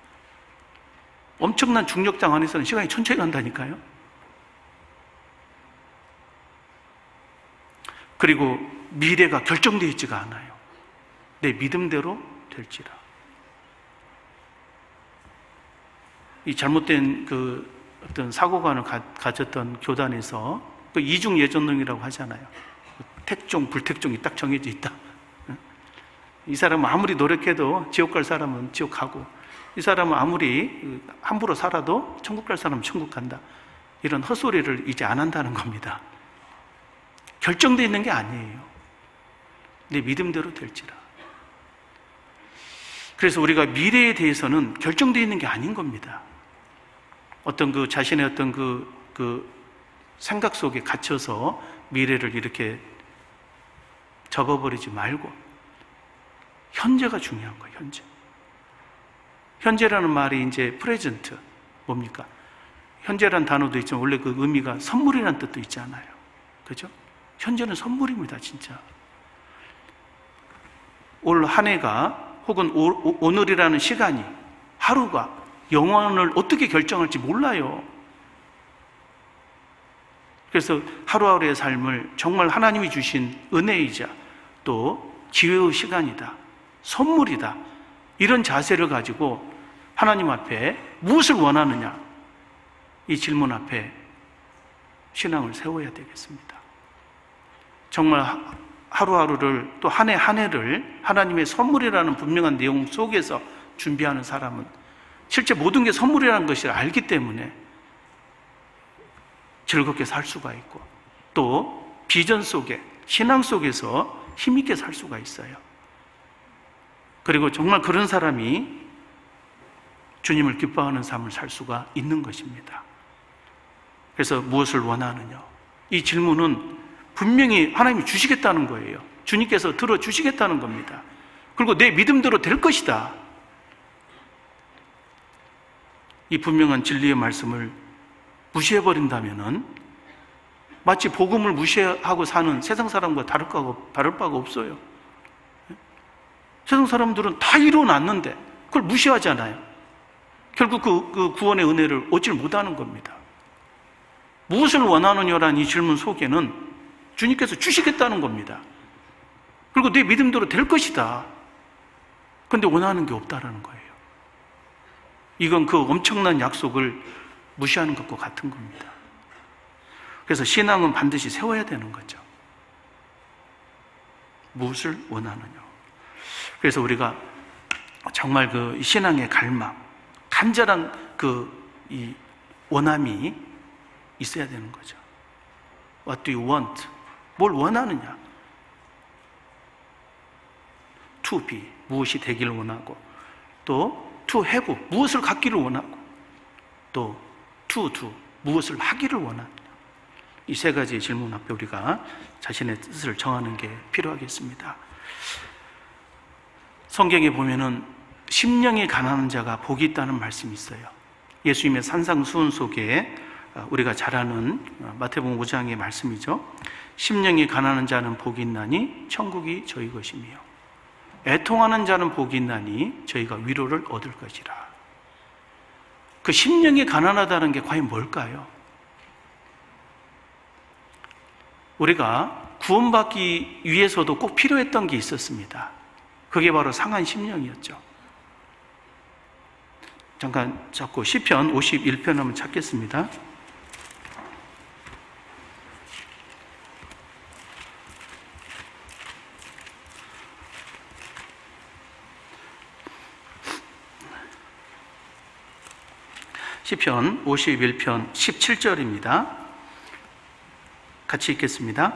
엄청난 중력장 안에서는 시간이 천천히 간다니까요. 그리고 미래가 결정되어 있지가 않아요. 내 믿음대로 될지라. 이 잘못된 그 어떤 사고관을 가졌던 교단에서 그 이중 예전론이라고 하잖아요. 택종, 불택종이 딱 정해져 있다. 이 사람은 아무리 노력해도 지옥 갈 사람은 지옥 가고, 이 사람은 아무리 함부로 살아도 천국 갈 사람은 천국 간다. 이런 헛소리를 이제 안 한다는 겁니다. 결정되어 있는 게 아니에요. 내 믿음대로 될지라. 그래서 우리가 미래에 대해서는 결정되어 있는 게 아닌 겁니다. 어떤 그 자신의 어떤 그 생각 속에 갇혀서 미래를 이렇게 접어버리지 말고 현재가 중요한 거예요. 현재. 현재라는 말이 이제 프레젠트, 뭡니까? 현재란 단어도 있지만 원래 그 의미가 선물이라는 뜻도 있잖아요. 그죠? 현재는 선물입니다, 진짜. 올 한 해가 혹은 오늘이라는 시간이, 하루가 영원을 어떻게 결정할지 몰라요. 그래서 하루하루의 삶을 정말 하나님이 주신 은혜이자 또 기회의 시간이다, 선물이다, 이런 자세를 가지고 하나님 앞에 무엇을 원하느냐, 이 질문 앞에 신앙을 세워야 되겠습니다. 정말 하루하루를, 또 한 해 한 해를 하나님의 선물이라는 분명한 내용 속에서 준비하는 사람은 실제 모든 게 선물이라는 것을 알기 때문에 즐겁게 살 수가 있고, 또 비전 속에, 신앙 속에서 힘있게 살 수가 있어요. 그리고 정말 그런 사람이 주님을 기뻐하는 삶을 살 수가 있는 것입니다. 그래서 무엇을 원하느냐, 이 질문은 분명히 하나님이 주시겠다는 거예요. 주님께서 들어주시겠다는 겁니다. 그리고 내 믿음대로 될 것이다. 이 분명한 진리의 말씀을 무시해버린다면 마치 복음을 무시하고 사는 세상 사람과 다를 바가 없어요. 세상 사람들은 다 이루어놨는데 그걸 무시하잖아요. 결국 그 구원의 은혜를 얻질 못하는 겁니다. 무엇을 원하느냐라는 이 질문 속에는 주님께서 주시겠다는 겁니다. 그리고 내 믿음대로 될 것이다. 그런데 원하는 게 없다라는 거예요. 이건 그 엄청난 약속을 무시하는 것과 같은 겁니다. 그래서 신앙은 반드시 세워야 되는 거죠. 무엇을 원하느냐. 그래서 우리가 정말 그 신앙의 갈망, 간절한 이 원함이 있어야 되는 거죠. What do you want? 뭘 원하느냐? To be, 무엇이 되기를 원하고, 또 to have, 무엇을 갖기를 원하고, 또 to do, 무엇을 하기를 원하느냐. 이 세 가지의 질문 앞에 우리가 자신의 뜻을 정하는 게 필요하겠습니다. 성경에 보면은 심령이 가난한 자가 복이 있다는 말씀이 있어요. 예수님의 산상수훈 속에 우리가 잘 아는 마태복음 5장의 말씀이죠. 심령이 가난한 자는 복이 있나니 천국이 저희 것이며, 애통하는 자는 복이 있나니 저희가 위로를 얻을 것이라. 그 심령이 가난하다는 게 과연 뭘까요? 우리가 구원받기 위해서도 꼭 필요했던 게 있었습니다. 그게 바로 상한 심령이었죠. 잠깐 잡고 시편 51편 한번 찾겠습니다. 시편 51편 17절입니다. 같이 읽겠습니다.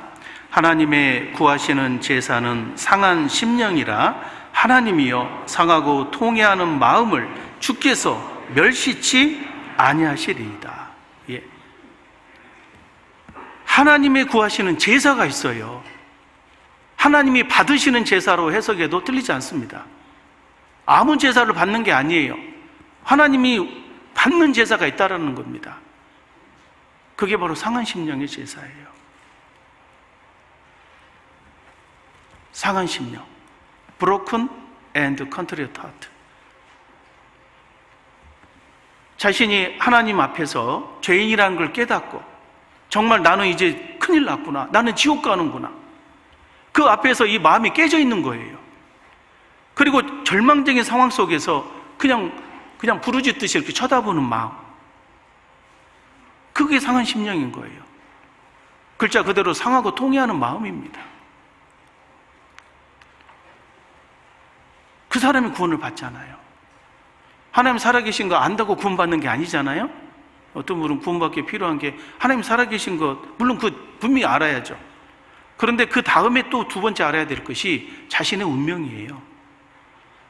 하나님의 구하시는 제사는 상한 심령이라 하나님이여 상하고 통회하는 마음을 주께서 멸시치 아니하시리이다. 예. 하나님의 구하시는 제사가 있어요. 하나님이 받으시는 제사로 해석해도 틀리지 않습니다. 아무 제사를 받는 게 아니에요. 하나님이 받는 제사가 있다라는 겁니다. 그게 바로 상한 심령의 제사예요. 상한 심령, broken and contrite heart. 자신이 하나님 앞에서 죄인이라는 걸 깨닫고 정말 나는 이제 큰일 났구나, 나는 지옥 가는구나, 그 앞에서 이 마음이 깨져 있는 거예요. 그리고 절망적인 상황 속에서 그냥 부르짖듯이 이렇게 쳐다보는 마음, 그게 상한 심령인 거예요. 글자 그대로 상하고 통회하는 마음입니다. 그 사람이 구원을 받잖아요. 하나님 살아계신 거 안다고 구원받는 게 아니잖아요. 어떤 분은 구원받기 필요한 게 하나님 살아계신 것, 물론 그 분명히 알아야죠. 그런데 그 다음에 또 두 번째 알아야 될 것이 자신의 운명이에요.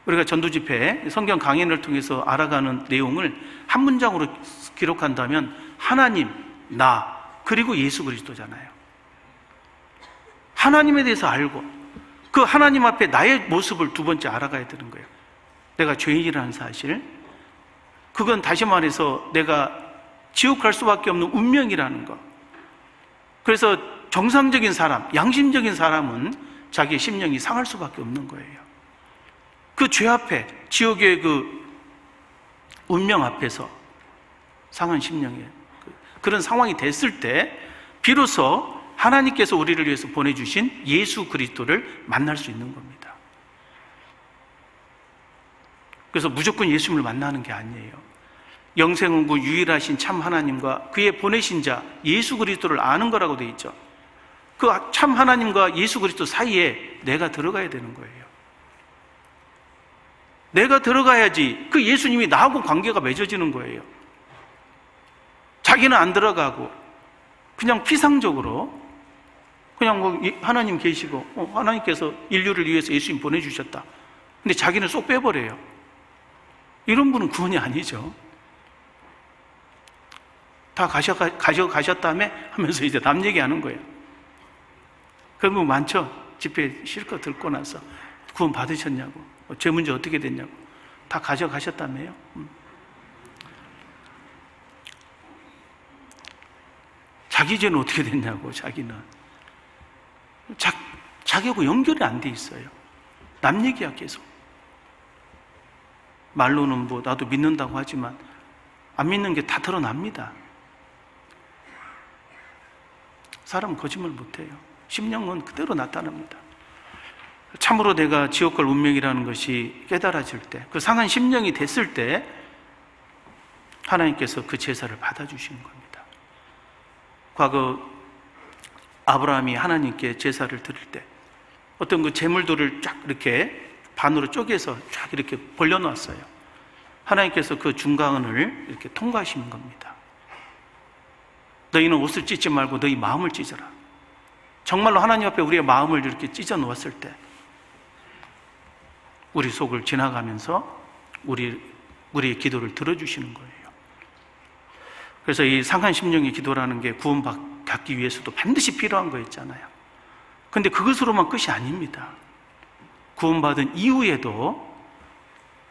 우리가 전도집회 성경 강연을 통해서 알아가는 내용을 한 문장으로 기록한다면 하나님, 나, 그리고 예수 그리스도잖아요. 하나님에 대해서 알고 그 하나님 앞에 나의 모습을 두 번째 알아가야 되는 거예요. 내가 죄인이라는 사실, 그건 다시 말해서 내가 지옥 갈 수밖에 없는 운명이라는 것. 그래서 정상적인 사람, 양심적인 사람은 자기의 심령이 상할 수밖에 없는 거예요. 그 죄 앞에, 지옥의 그 운명 앞에서 상한 심령에 그런 상황이 됐을 때 비로소 하나님께서 우리를 위해서 보내주신 예수 그리스도를 만날 수 있는 겁니다. 그래서 무조건 예수님을 만나는 게 아니에요. 영생은구 유일하신 참 하나님과 그의 보내신 자 예수 그리스도를 아는 거라고 되어 있죠. 그 참 하나님과 예수 그리스도 사이에 내가 들어가야 되는 거예요. 내가 들어가야지 그 예수님이 나하고 관계가 맺어지는 거예요. 자기는 안 들어가고 그냥 피상적으로 그냥 뭐 하나님 계시고 하나님께서 인류를 위해서 예수님 보내주셨다, 근데 자기는 쏙 빼버려요. 이런 분은 구원이 아니죠. 다 가져가셨다며 하면서 이제 남 얘기하는 거예요. 그런 분 많죠. 집회 실컷 듣고 나서 구원 받으셨냐고, 죄 문제 어떻게 됐냐고, 다 가져가셨다며요. 자기 죄는 어떻게 됐냐고. 자기는 자기하고 연결이 안 돼 있어요. 남 얘기야 계속. 말로는 뭐 나도 믿는다고 하지만 안 믿는 게 다 드러납니다. 사람은 거짓말 못해요. 심령은 그대로 나타납니다. 참으로 내가 지옥 갈 운명이라는 것이 깨달아질 때, 그 상한 심령이 됐을 때 하나님께서 그 제사를 받아주시는 겁니다. 과거 아브라함이 하나님께 제사를 드릴 때 어떤 그 제물들을 쫙 이렇게 반으로 쪼개서 쫙 이렇게 벌려놨어요. 하나님께서 그 중간을 이렇게 통과하시는 겁니다. 너희는 옷을 찢지 말고 너희 마음을 찢어라. 정말로 하나님 앞에 우리의 마음을 이렇게 찢어 놓았을 때 우리 속을 지나가면서 우리의 기도를 들어주시는 거예요. 그래서 이 상한 심령의 기도라는 게 구원받기 위해서도 반드시 필요한 거였잖아요. 근데 그것으로만 끝이 아닙니다. 구원받은 이후에도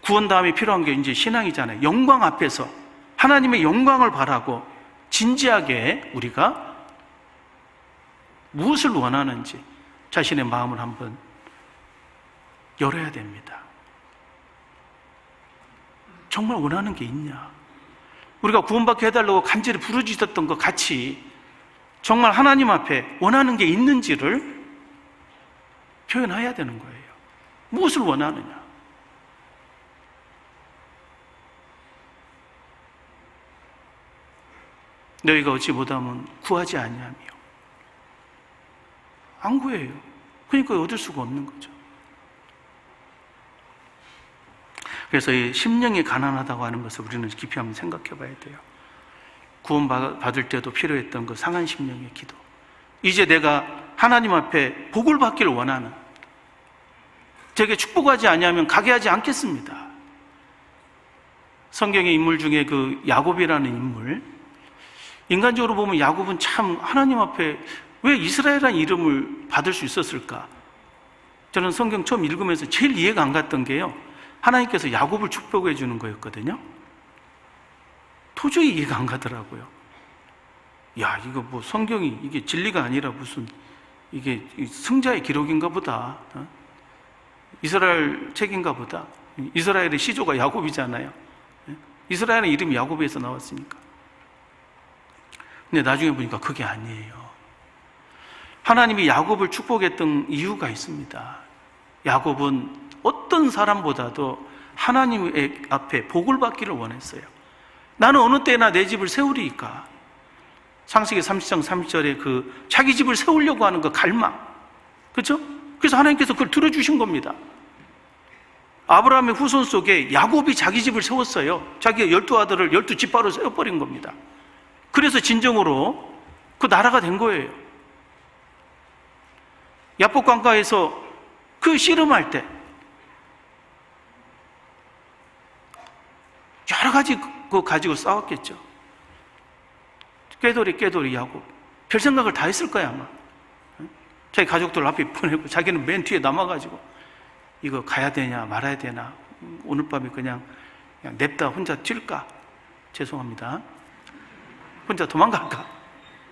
구원 다음에 필요한 게 이제 신앙이잖아요. 영광 앞에서 하나님의 영광을 바라고 진지하게 우리가 무엇을 원하는지 자신의 마음을 한번 열어야 됩니다. 정말 원하는 게 있냐? 우리가 구원받게 해달라고 간절히 부르짖었던 것 같이 정말 하나님 앞에 원하는 게 있는지를 표현해야 되는 거예요. 무엇을 원하느냐? 너희가 어찌 못하면 구하지 아니하며. 안 구해요. 그러니까 얻을 수가 없는 거죠. 그래서 이 심령이 가난하다고 하는 것을 우리는 깊이 한번 생각해 봐야 돼요. 구원받을 때도 필요했던 그 상한 심령의 기도. 이제 내가 하나님 앞에 복을 받기를 원하는, 제게 축복하지 아니하면 가게 하지 않겠습니다. 성경의 인물 중에 그 야곱이라는 인물, 인간적으로 보면 야곱은 참 하나님 앞에 왜 이스라엘이라는 이름을 받을 수 있었을까? 저는 성경 처음 읽으면서 제일 이해가 안 갔던 게요, 하나님께서 야곱을 축복해 주는 거였거든요. 도저히 이해가 안 가더라고요. 야, 이거 뭐 성경이 이게 진리가 아니라 무슨 이게 승자의 기록인가 보다. 이스라엘 책인가 보다. 이스라엘의 시조가 야곱이잖아요. 이스라엘의 이름이 야곱에서 나왔으니까. 근데 나중에 보니까 그게 아니에요. 하나님이 야곱을 축복했던 이유가 있습니다. 야곱은 어떤 사람보다도 하나님 앞에 복을 받기를 원했어요. 나는 어느 때나 내 집을 세우리이까. 창세기 30장 30절에 그 자기 집을 세우려고 하는 그 갈망, 그렇죠? 그래서 하나님께서 그걸 들어주신 겁니다. 아브라함의 후손 속에 야곱이 자기 집을 세웠어요. 자기의 12아들을 12지파로 세워버린 겁니다. 그래서 진정으로 그 나라가 된 거예요. 야복 강가에서 그 씨름할 때 여러 가지 그거 가지고 싸웠겠죠. 깨돌이 야곱. 별 생각을 다 했을 거야 아마. 자기 가족들 앞에 보내고 자기는 맨 뒤에 남아가지고 이거 가야 되냐 말아야 되나, 오늘 밤에 그냥 냅다 혼자 튈까, 죄송합니다, 혼자 도망갈까,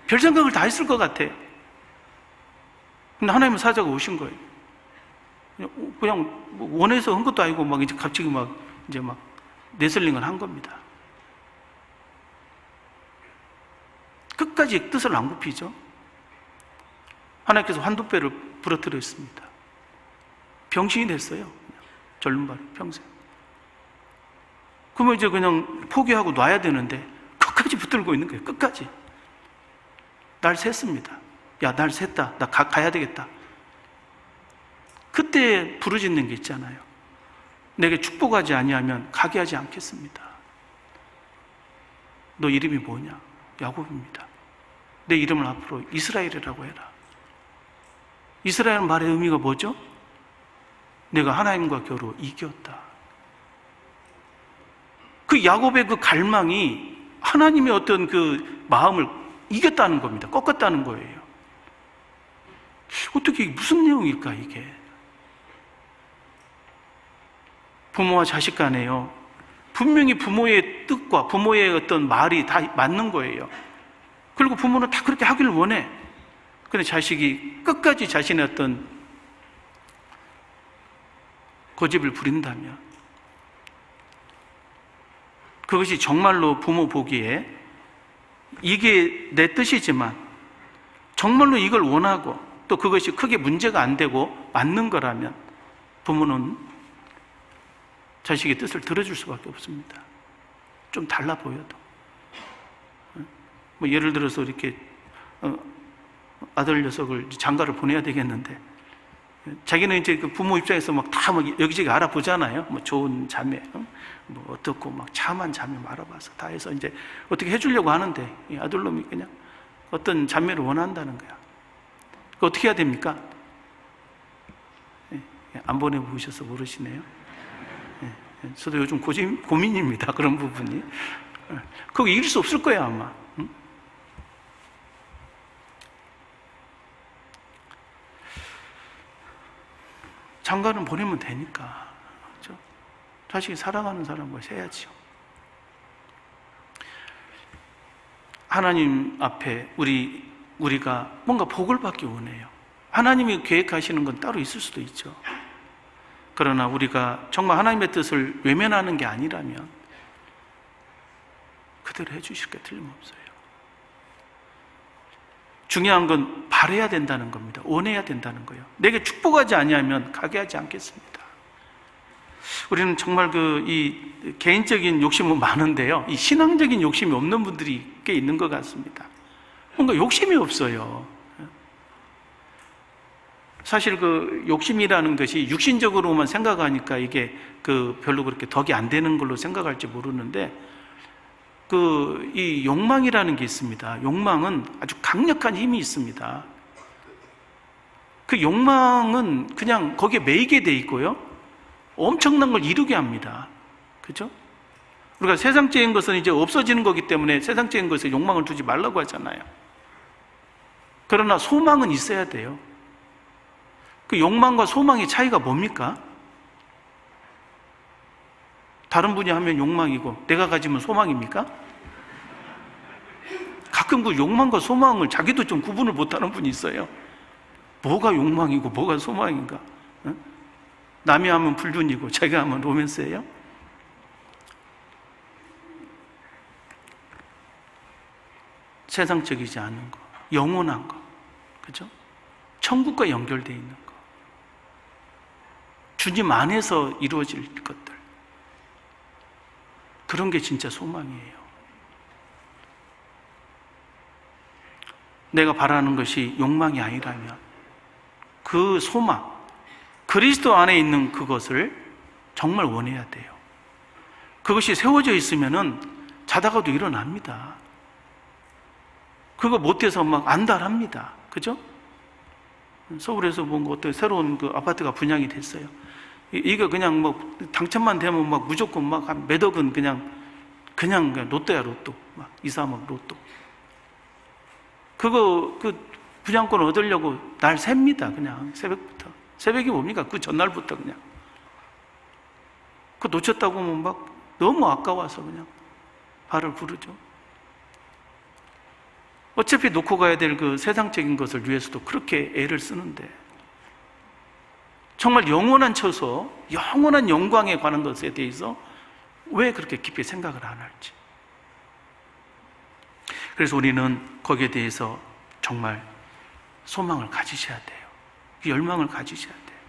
별 생각을 다 했을 것 같아요. 근데 하나님은 사자가 오신 거예요. 그냥 원해서 한 것도 아니고 막 이제 갑자기 막 네슬링을 한 겁니다. 끝까지 뜻을 안 굽히죠. 하나님께서 환도뼈를 부러뜨렸습니다. 병신이 됐어요. 절름발이 평생. 그러면 이제 그냥 포기하고 놔야 되는데 끝까지 붙들고 있는 거예요. 끝까지. 날 샜습니다. 야, 날 샜다. 나 가야 되겠다. 그때 부르짖는 게 있잖아요. 내게 축복하지 아니하면 가게 하지 않겠습니다. 너 이름이 뭐냐? 야곱입니다. 내 이름을 앞으로 이스라엘이라고 해라. 이스라엘 말의 의미가 뭐죠? 내가 하나님과 겨루 이겼다. 그 야곱의 그 갈망이 하나님의 어떤 그 마음을 이겼다는 겁니다. 꺾었다는 거예요. 어떻게, 무슨 내용일까 이게? 부모와 자식 간에요, 분명히 부모의 뜻과 부모의 어떤 말이 다 맞는 거예요. 그리고 부모는 다 그렇게 하기를 원해. 근데 자식이 끝까지 자신의 어떤 고집을 부린다면, 그것이 정말로 부모 보기에 이게 내 뜻이지만 정말로 이걸 원하고 또 그것이 크게 문제가 안 되고 맞는 거라면 부모는 자식의 뜻을 들어줄 수밖에 없습니다. 좀 달라 보여도. 뭐 예를 들어서 이렇게 아들 녀석을 장가를 보내야 되겠는데 자기는 이제 그 부모 입장에서 막 다 막 여기저기 알아보잖아요. 뭐 좋은 자매, 뭐 어떻고 막 참한 자매 알아봐서 다 해서 이제 어떻게 해주려고 하는데 이 아들놈이 그냥 어떤 자매를 원한다는 거야. 그 어떻게 해야 됩니까? 안 보내보셔서 모르시네요. 저도 요즘 고민입니다. 그런 부분이. 그거 이길 수 없을 거예요 아마. 장가는 보내면 되니까. 그렇죠? 자식이 사랑하는 사람과 해야죠. 하나님 앞에 우리가 뭔가 복을 받기 원해요. 하나님이 계획하시는 건 따로 있을 수도 있죠. 그러나 우리가 정말 하나님의 뜻을 외면하는 게 아니라면 그대로 해주실 게 틀림없어요. 중요한 건 바라야 된다는 겁니다. 원해야 된다는 거예요. 내게 축복하지 아니하면 가게 하지 않겠습니다. 우리는 정말 이 개인적인 욕심은 많은데요, 이 신앙적인 욕심이 없는 분들이 꽤 있는 것 같습니다. 뭔가 욕심이 없어요. 사실 그 욕심이라는 것이 육신적으로만 생각하니까 이게 별로 그렇게 덕이 안 되는 걸로 생각할지 모르는데, 이 욕망이라는 게 있습니다. 욕망은 아주 강력한 힘이 있습니다. 그 욕망은 그냥 거기에 매이게 돼 있고요, 엄청난 걸 이루게 합니다. 그죠? 우리가 세상적인 것은 이제 없어지는 거기 때문에 세상적인 것에 욕망을 두지 말라고 하잖아요. 그러나 소망은 있어야 돼요. 그 욕망과 소망의 차이가 뭡니까? 다른 분이 하면 욕망이고 내가 가지면 소망입니까? 가끔 그 욕망과 소망을 자기도 좀 구분을 못하는 분이 있어요. 뭐가 욕망이고 뭐가 소망인가? 남이 하면 불륜이고 자기가 하면 로맨스예요? 세상적이지 않은 거, 영원한 거, 그죠? 천국과 연결되어 있는 거, 주님 안에서 이루어질 것들, 그런 게 진짜 소망이에요. 내가 바라는 것이 욕망이 아니라면 그 소망, 그리스도 안에 있는 그것을 정말 원해야 돼요. 그것이 세워져 있으면은 자다가도 일어납니다. 그거 못해서 막 안달합니다. 그죠? 서울에서 뭔가 어떤 새로운 그 아파트가 분양이 됐어요. 이거 그냥 뭐 당첨만 되면 막 무조건 막 한 몇 억은 그냥 로또야, 로또. 막 2, 3억 로또. 그거 그 분양권 얻으려고 날 셉니다. 그냥 새벽부터. 새벽이 뭡니까? 그 전날부터 그냥. 그 놓쳤다고 하면 막 너무 아까워서 그냥 발을 부르죠. 어차피 놓고 가야 될 그 세상적인 것을 위해서도 그렇게 애를 쓰는데, 정말 영원한 처소, 영원한 영광에 관한 것에 대해서 왜 그렇게 깊이 생각을 안 할지. 그래서 우리는 거기에 대해서 정말 소망을 가지셔야 돼요. 열망을 가지셔야 돼요.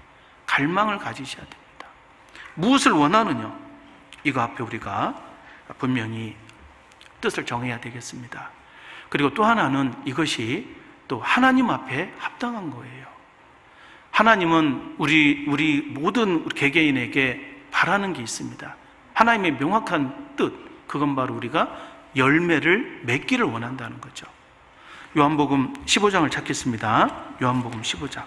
갈망을 가지셔야 됩니다. 무엇을 원하느냐? 이거 앞에 우리가 분명히 뜻을 정해야 되겠습니다. 그리고 또 하나는 이것이 또 하나님 앞에 합당한 거예요. 하나님은 우리 모든 개개인에게 바라는 게 있습니다. 하나님의 명확한 뜻, 그건 바로 우리가 열매를 맺기를 원한다는 거죠. 요한복음 15장을 찾겠습니다. 요한복음 15장.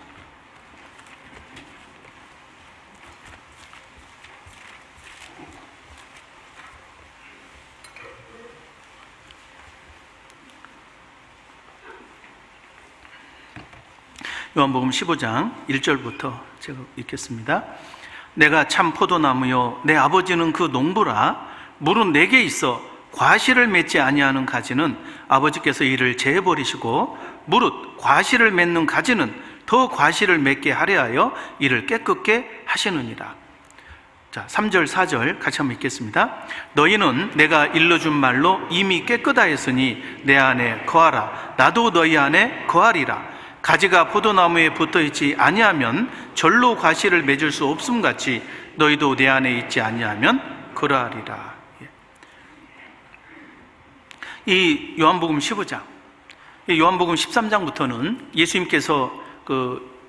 요한복음 15장 1절부터 제가 읽겠습니다. 내가 참 포도나무요 내 아버지는 그 농부라. 물은 내게 있어 과실을 맺지 아니하는 가지는 아버지께서 이를 제해버리시고 무릇 과실을 맺는 가지는 더 과실을 맺게 하려 하여 이를 깨끗게 하시느니라. 자, 3절 4절 같이 한번 읽겠습니다. 너희는 내가 일러준 말로 이미 깨끗하였으니 내 안에 거하라. 나도 너희 안에 거하리라. 가지가 포도나무에 붙어있지 아니하면 절로 과실을 맺을 수 없음 같이 너희도 내 안에 있지 아니하면 그러하리라. 이 요한복음 15장, 요한복음 13장부터는 예수님께서 그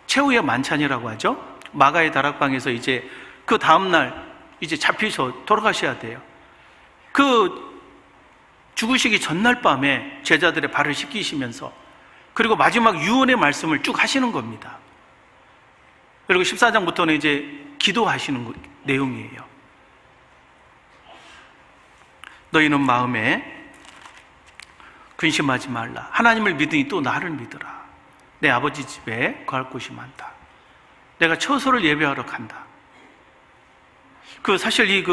최후의 만찬이라고 하죠. 마가의 다락방에서 이제 그 다음날 이제 잡히셔 돌아가셔야 돼요. 그 죽으시기 전날 밤에 제자들의 발을 씻기시면서 그리고 마지막 유언의 말씀을 쭉 하시는 겁니다. 그리고 14장부터는 이제 기도하시는 내용이에요. 너희는 마음에 근심하지 말라. 하나님을 믿으니 또 나를 믿으라. 내 아버지 집에 거할 곳이 많다. 내가 처소를 예배하러 간다. 그 사실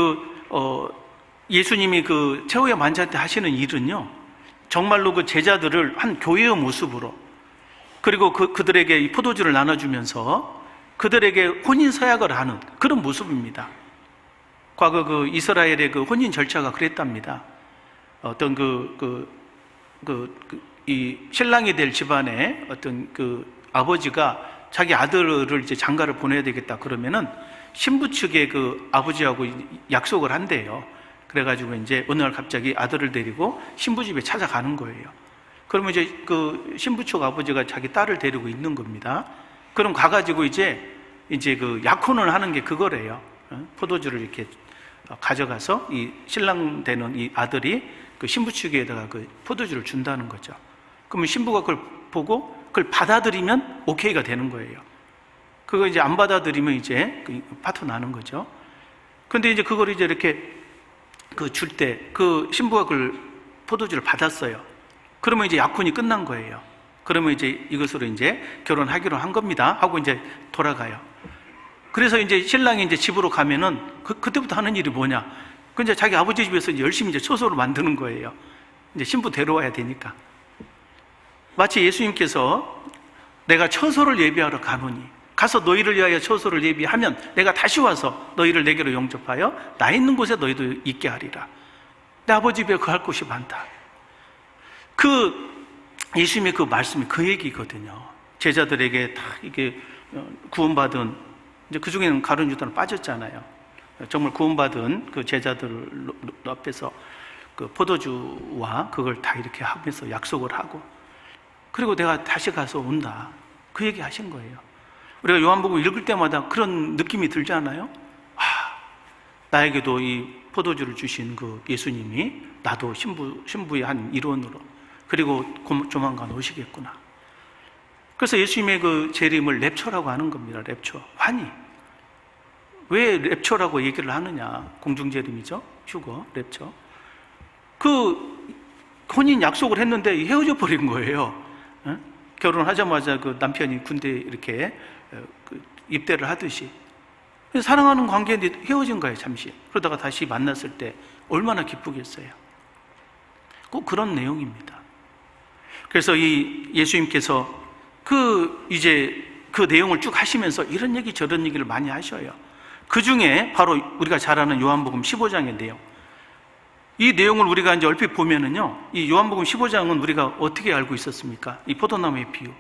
예수님이 그 최후의 만찬 때 하시는 일은요, 정말로 그 제자들을 한 교회의 모습으로, 그리고 그들에게 이 포도주를 나눠주면서 그들에게 혼인 서약을 하는 그런 모습입니다. 과거 그 이스라엘의 그 혼인 절차가 그랬답니다. 어떤 이 신랑이 될 집안의 어떤 그 아버지가 자기 아들을 이제 장가를 보내야 되겠다 그러면은 신부 측의 그 아버지하고 약속을 한대요. 그래가지고 이제 어느 날 갑자기 아들을 데리고 신부 집에 찾아가는 거예요. 그러면 이제 그 신부 측 아버지가 자기 딸을 데리고 있는 겁니다. 그럼 가가지고 이제 그 약혼을 하는 게 그거래요. 포도주를 이렇게 가져가서 이 신랑 되는 이 아들이 그 신부 측에다가 그 포도주를 준다는 거죠. 그러면 신부가 그걸 보고 그걸 받아들이면 오케이가 되는 거예요. 그거 이제 안 받아들이면 이제 파토 나는 거죠. 근데 이제 그걸 이제 이렇게 줄 때 그 신부가 그 포도주를 받았어요. 그러면 이제 약혼이 끝난 거예요. 그러면 이제 이것으로 이제 결혼하기로 한 겁니다 하고 이제 돌아가요. 그래서 이제 신랑이 이제 집으로 가면은 그때부터 하는 일이 뭐냐? 그 이제 자기 아버지 집에서 이제 열심히 이제 처소를 만드는 거예요. 이제 신부 데려와야 되니까. 마치 예수님께서 내가 처소를 예비하러 가노니 가서 너희를 위하여 처소를 예비하면 내가 다시 와서 너희를 내게로 영접하여 나 있는 곳에 너희도 있게 하리라. 내 아버지 집에 거할 곳이 많다. 그 예수님의 그 말씀이 그 얘기거든요. 제자들에게 다 이게 구원받은, 이제 그 중에는 가룟 유다는 빠졌잖아요. 정말 구원받은 그 제자들 앞에서 그 포도주와 그걸 다 이렇게 하면서 약속을 하고, 그리고 내가 다시 가서 온다, 그 얘기 하신 거예요. 우리가 요한복음 읽을 때마다 그런 느낌이 들지 않아요? 나에게도 이 포도주를 주신 그 예수님이 나도 신부의 한 일원으로, 그리고 조만간 오시겠구나. 그래서 예수님의 그 재림을 랩처라고 하는 겁니다. 랩처, 환희. 왜 랩처라고 얘기를 하느냐? 공중재림이죠, 휴거, 랩처. 그 혼인 약속을 했는데 헤어져 버린 거예요. 결혼하자마자 그 남편이 군대 이렇게 입대를 하듯이 사랑하는 관계인데 헤어진 거예요, 잠시. 그러다가 다시 만났을 때 얼마나 기쁘겠어요. 꼭 그런 내용입니다. 그래서 이 예수님께서 이제 그 내용을 쭉 하시면서 이런 얘기 저런 얘기를 많이 하셔요. 그 중에 바로 우리가 잘 아는 요한복음 15장의 내용. 이 내용을 우리가 이제 얼핏 보면은요, 이 요한복음 15장은 우리가 어떻게 알고 있었습니까? 이 포도나무의 비유.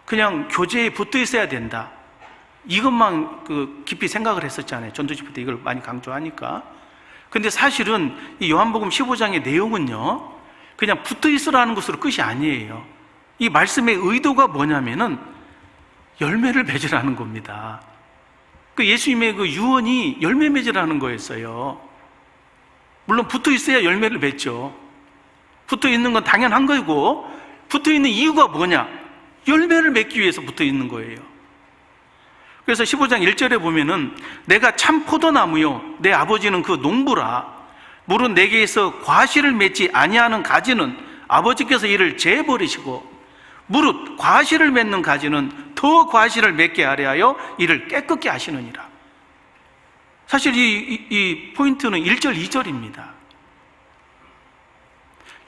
그냥 교제에 붙어 있어야 된다, 이것만 깊이 생각을 했었잖아요. 전도집회 때 이걸 많이 강조하니까. 근데 사실은 이 요한복음 15장의 내용은요, 그냥 붙어 있으라는 것으로 끝이 아니에요. 이 말씀의 의도가 뭐냐면은 열매를 맺으라는 겁니다. 그 예수님의 그 유언이 열매 맺으라는 거였어요. 물론 붙어 있어야 열매를 맺죠. 붙어 있는 건 당연한 거고, 붙어 있는 이유가 뭐냐? 열매를 맺기 위해서 붙어 있는 거예요. 그래서 15장 1절에 보면은 내가 참 포도나무요 내 아버지는 그 농부라. 무릇 내게서 과실을 맺지 아니하는 가지는 아버지께서 이를 제버리시고, 무릇 과실을 맺는 가지는 더 과실을 맺게 하려 하여 이를 깨끗게 하시느니라. 사실 이 포인트는 1절 2절입니다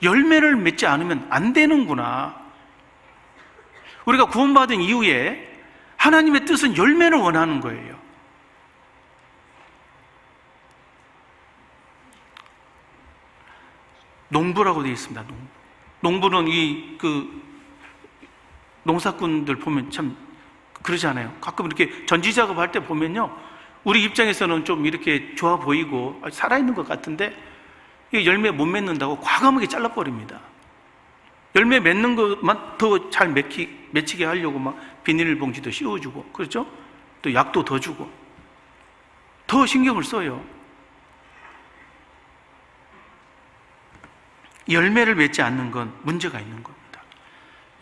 열매를 맺지 않으면 안 되는구나. 우리가 구원받은 이후에 하나님의 뜻은 열매를 원하는 거예요. 농부라고 되어 있습니다. 농부는 농사꾼들 보면 참 그러잖아요. 가끔 이렇게 전지 작업할 때 보면요, 우리 입장에서는 좀 이렇게 좋아 보이고 살아있는 것 같은데 열매 못 맺는다고 과감하게 잘라버립니다. 열매 맺는 것만 더 잘 맺히게 하려고 막 비닐봉지도 씌워주고, 그렇죠? 또 약도 더 주고 더 신경을 써요. 열매를 맺지 않는 건 문제가 있는 겁니다.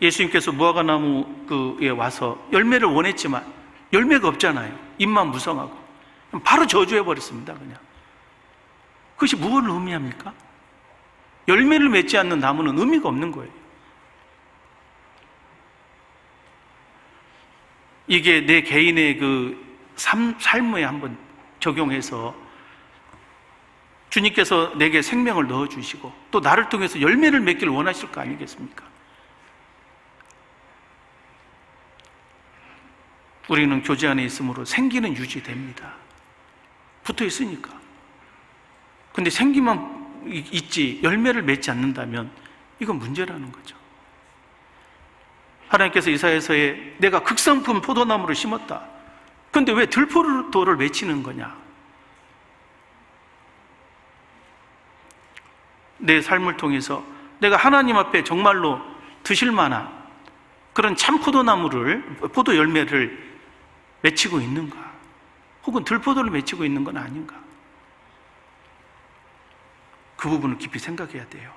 예수님께서 무화과나무에 와서 열매를 원했지만 열매가 없잖아요. 잎만 무성하고 바로 저주해버렸습니다. 그냥. 그것이 무엇을 의미합니까? 열매를 맺지 않는 나무는 의미가 없는 거예요. 이게 내 개인의 삶에 한번 적용해서 주님께서 내게 생명을 넣어주시고 또 나를 통해서 열매를 맺기를 원하실 거 아니겠습니까? 우리는 교제 안에 있으므로 생기는 유지됩니다. 붙어 있으니까. 근데 생기만 있지 열매를 맺지 않는다면 이건 문제라는 거죠. 하나님께서 이사야서에 내가 극상품 포도나무를 심었다. 근데 왜 들포도를 맺히는 거냐? 내 삶을 통해서 내가 하나님 앞에 정말로 드실 만한 그런 참 포도 열매를 맺히고 있는가? 혹은 들포도를 맺히고 있는 건 아닌가? 그 부분을 깊이 생각해야 돼요.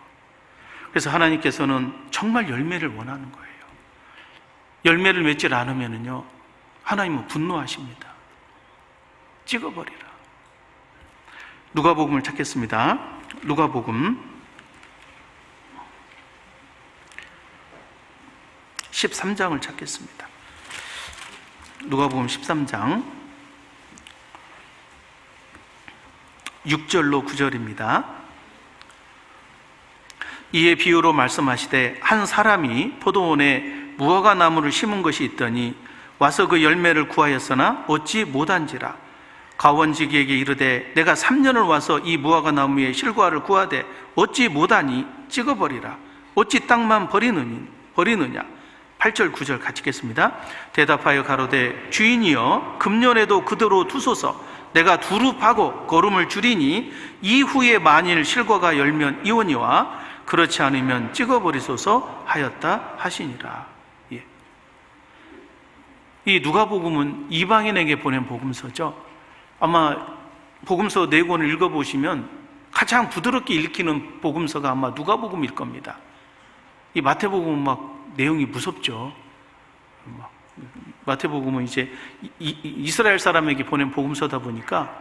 그래서 하나님께서는 정말 열매를 원하는 거예요. 열매를 맺지 않으면요, 하나님은 분노하십니다. 찍어버리라. 누가복음을 찾겠습니다. 누가복음 13장을 찾겠습니다. 누가복음 13장 6절로 9절입니다. 이에 비유로 말씀하시되 한 사람이 포도원에 무화과 나무를 심은 것이 있더니 와서 그 열매를 구하였으나 얻지 못한지라. 가원지기에게 이르되 내가 3년을 와서 이 무화과 나무의 실과를 구하되 얻지 못하니 찍어버리라. 어찌 땅만 버리느냐. 8절 9절 같이 읽겠습니다. 대답하여 가로되 주인이여 금년에도 그대로 두소서. 내가 두루 파고 거름을 줄이니 이후에 만일 실과가 열면 이오니와 그렇지 않으면 찍어버리소서 하였다 하시니라. 예. 이 누가복음은 이방인에게 보낸 복음서죠. 아마 복음서 4권을 읽어보시면 가장 부드럽게 읽히는 복음서가 아마 누가복음일 겁니다. 이 마태복음은 막 내용이 무섭죠. 마태복음은 이제 이스라엘 사람에게 보낸 복음서다 보니까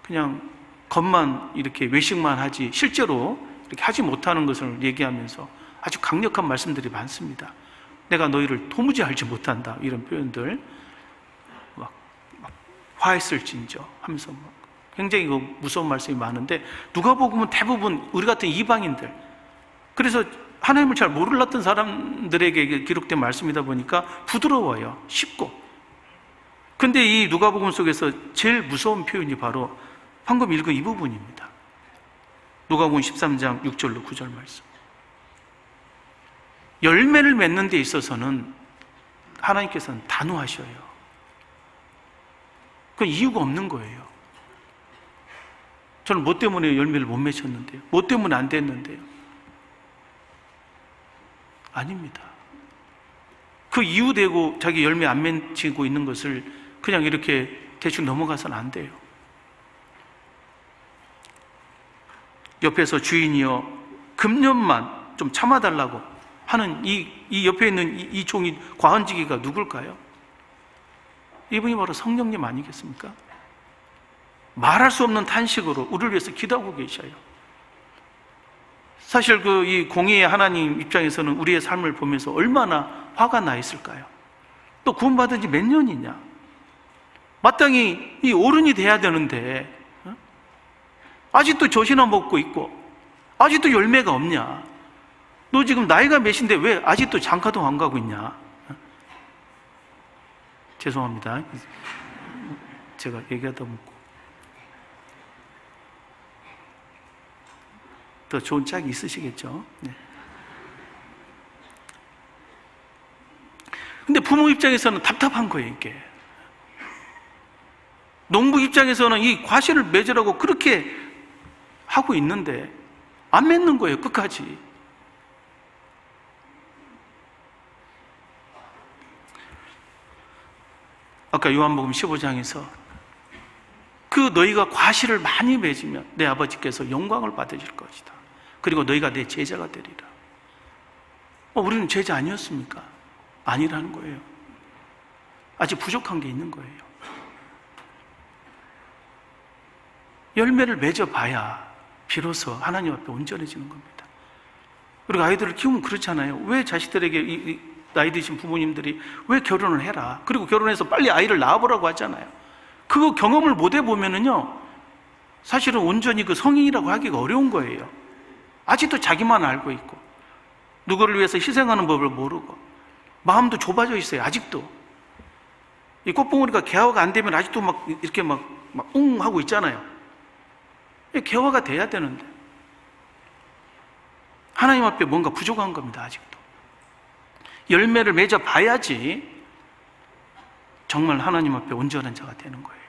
그냥 겉만 이렇게 외식만 하지 실제로 이렇게 하지 못하는 것을 얘기하면서 아주 강력한 말씀들이 많습니다. 내가 너희를 도무지 알지 못한다, 이런 표현들. 막 화했을진저 하면서 막 굉장히 무서운 말씀이 많은데, 누가복음은 대부분 우리 같은 이방인들, 그래서 하나님을 잘 몰랐던 사람들에게 기록된 말씀이다 보니까 부드러워요. 쉽고. 근데 이 누가복음 속에서 제일 무서운 표현이 바로 방금 읽은 이 부분입니다. 누가복음 13장 6절로 9절 말씀. 열매를 맺는 데 있어서는 하나님께서는 단호하셔요. 그 이유가 없는 거예요. 저는 뭐 때문에 열매를 못 맺혔는데요? 뭐 때문에 안 됐는데요? 아닙니다. 그 이유 대고 자기 열매 안 맺히고 있는 것을 그냥 이렇게 대충 넘어가서는 안 돼요. 옆에서 주인이여 금년만 좀 참아달라고 하는 이 옆에 있는 이 종이 과언지기가 누굴까요? 이분이 바로 성령님 아니겠습니까? 말할 수 없는 탄식으로 우리를 위해서 기도하고 계셔요. 사실 이 공의의 하나님 입장에서는 우리의 삶을 보면서 얼마나 화가 나 있을까요? 또 구원받은 지 몇 년이냐? 마땅히 이 어른이 돼야 되는데 아직도 젖이나 먹고 있고 아직도 열매가 없냐? 너 지금 나이가 몇인데 왜 아직도 장가도 안 가고 있냐? 죄송합니다. 제가 얘기하다 보고 더 좋은 짝이 있으시겠죠? 네. 근데 부모 입장에서는 답답한 거예요, 이게. 농부 입장에서는 이 과실을 맺으라고 그렇게 하고 있는데 안 맺는 거예요, 끝까지. 아까 요한복음 15장에서 그 너희가 과실을 많이 맺으면 내 아버지께서 영광을 받으실 것이다. 그리고 너희가 내 제자가 되리라. 우리는 제자 아니었습니까? 아니라는 거예요. 아직 부족한 게 있는 거예요. 열매를 맺어봐야 비로소 하나님 앞에 온전해지는 겁니다. 그리고 아이들을 키우면 그렇잖아요. 왜 자식들에게 나이 드신 부모님들이 왜 결혼을 해라, 그리고 결혼해서 빨리 아이를 낳아보라고 하잖아요. 그거 경험을 못 해보면은요, 사실은 온전히 그 성인이라고 하기가 어려운 거예요. 아직도 자기만 알고 있고 누구를 위해서 희생하는 법을 모르고 마음도 좁아져 있어요. 아직도 이 꽃봉오리가 개화가 안 되면 아직도 막 이렇게 막 하고 있잖아요. 개화가 돼야 되는데 하나님 앞에 뭔가 부족한 겁니다. 아직도 열매를 맺어 봐야지 정말 하나님 앞에 온전한 자가 되는 거예요.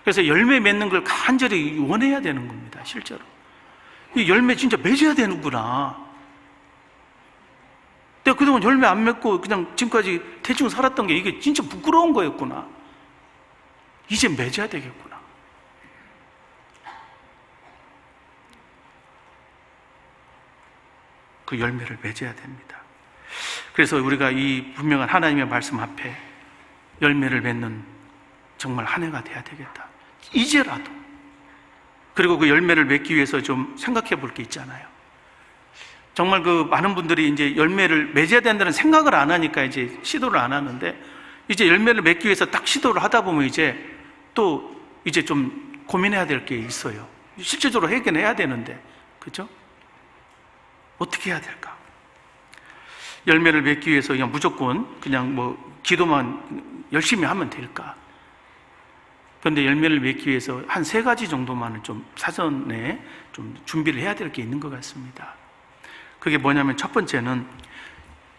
그래서 열매 맺는 걸 간절히 원해야 되는 겁니다. 실제로 이 열매 진짜 맺어야 되는구나. 내가 그동안 열매 안 맺고 그냥 지금까지 대충 살았던 게 이게 진짜 부끄러운 거였구나. 이제 맺어야 되겠구나. 그 열매를 맺어야 됩니다. 그래서 우리가 이 분명한 하나님의 말씀 앞에 열매를 맺는 정말 한 해가 돼야 되겠다. 이제라도. 그리고 그 열매를 맺기 위해서 좀 생각해 볼 게 있잖아요. 정말 그 많은 분들이 이제 열매를 맺어야 된다는 생각을 안 하니까 이제 시도를 안 하는데, 이제 열매를 맺기 위해서 딱 시도를 하다 보면 이제 또 이제 좀 고민해야 될 게 있어요. 실질적으로 해결해야 되는데, 그렇죠? 어떻게 해야 될까? 열매를 맺기 위해서 그냥 무조건 그냥 뭐 기도만 열심히 하면 될까? 그런데 열매를 맺기 위해서 한 3가지 정도만을 좀 사전에 좀 준비를 해야 될 게 있는 것 같습니다. 그게 뭐냐면 첫 번째는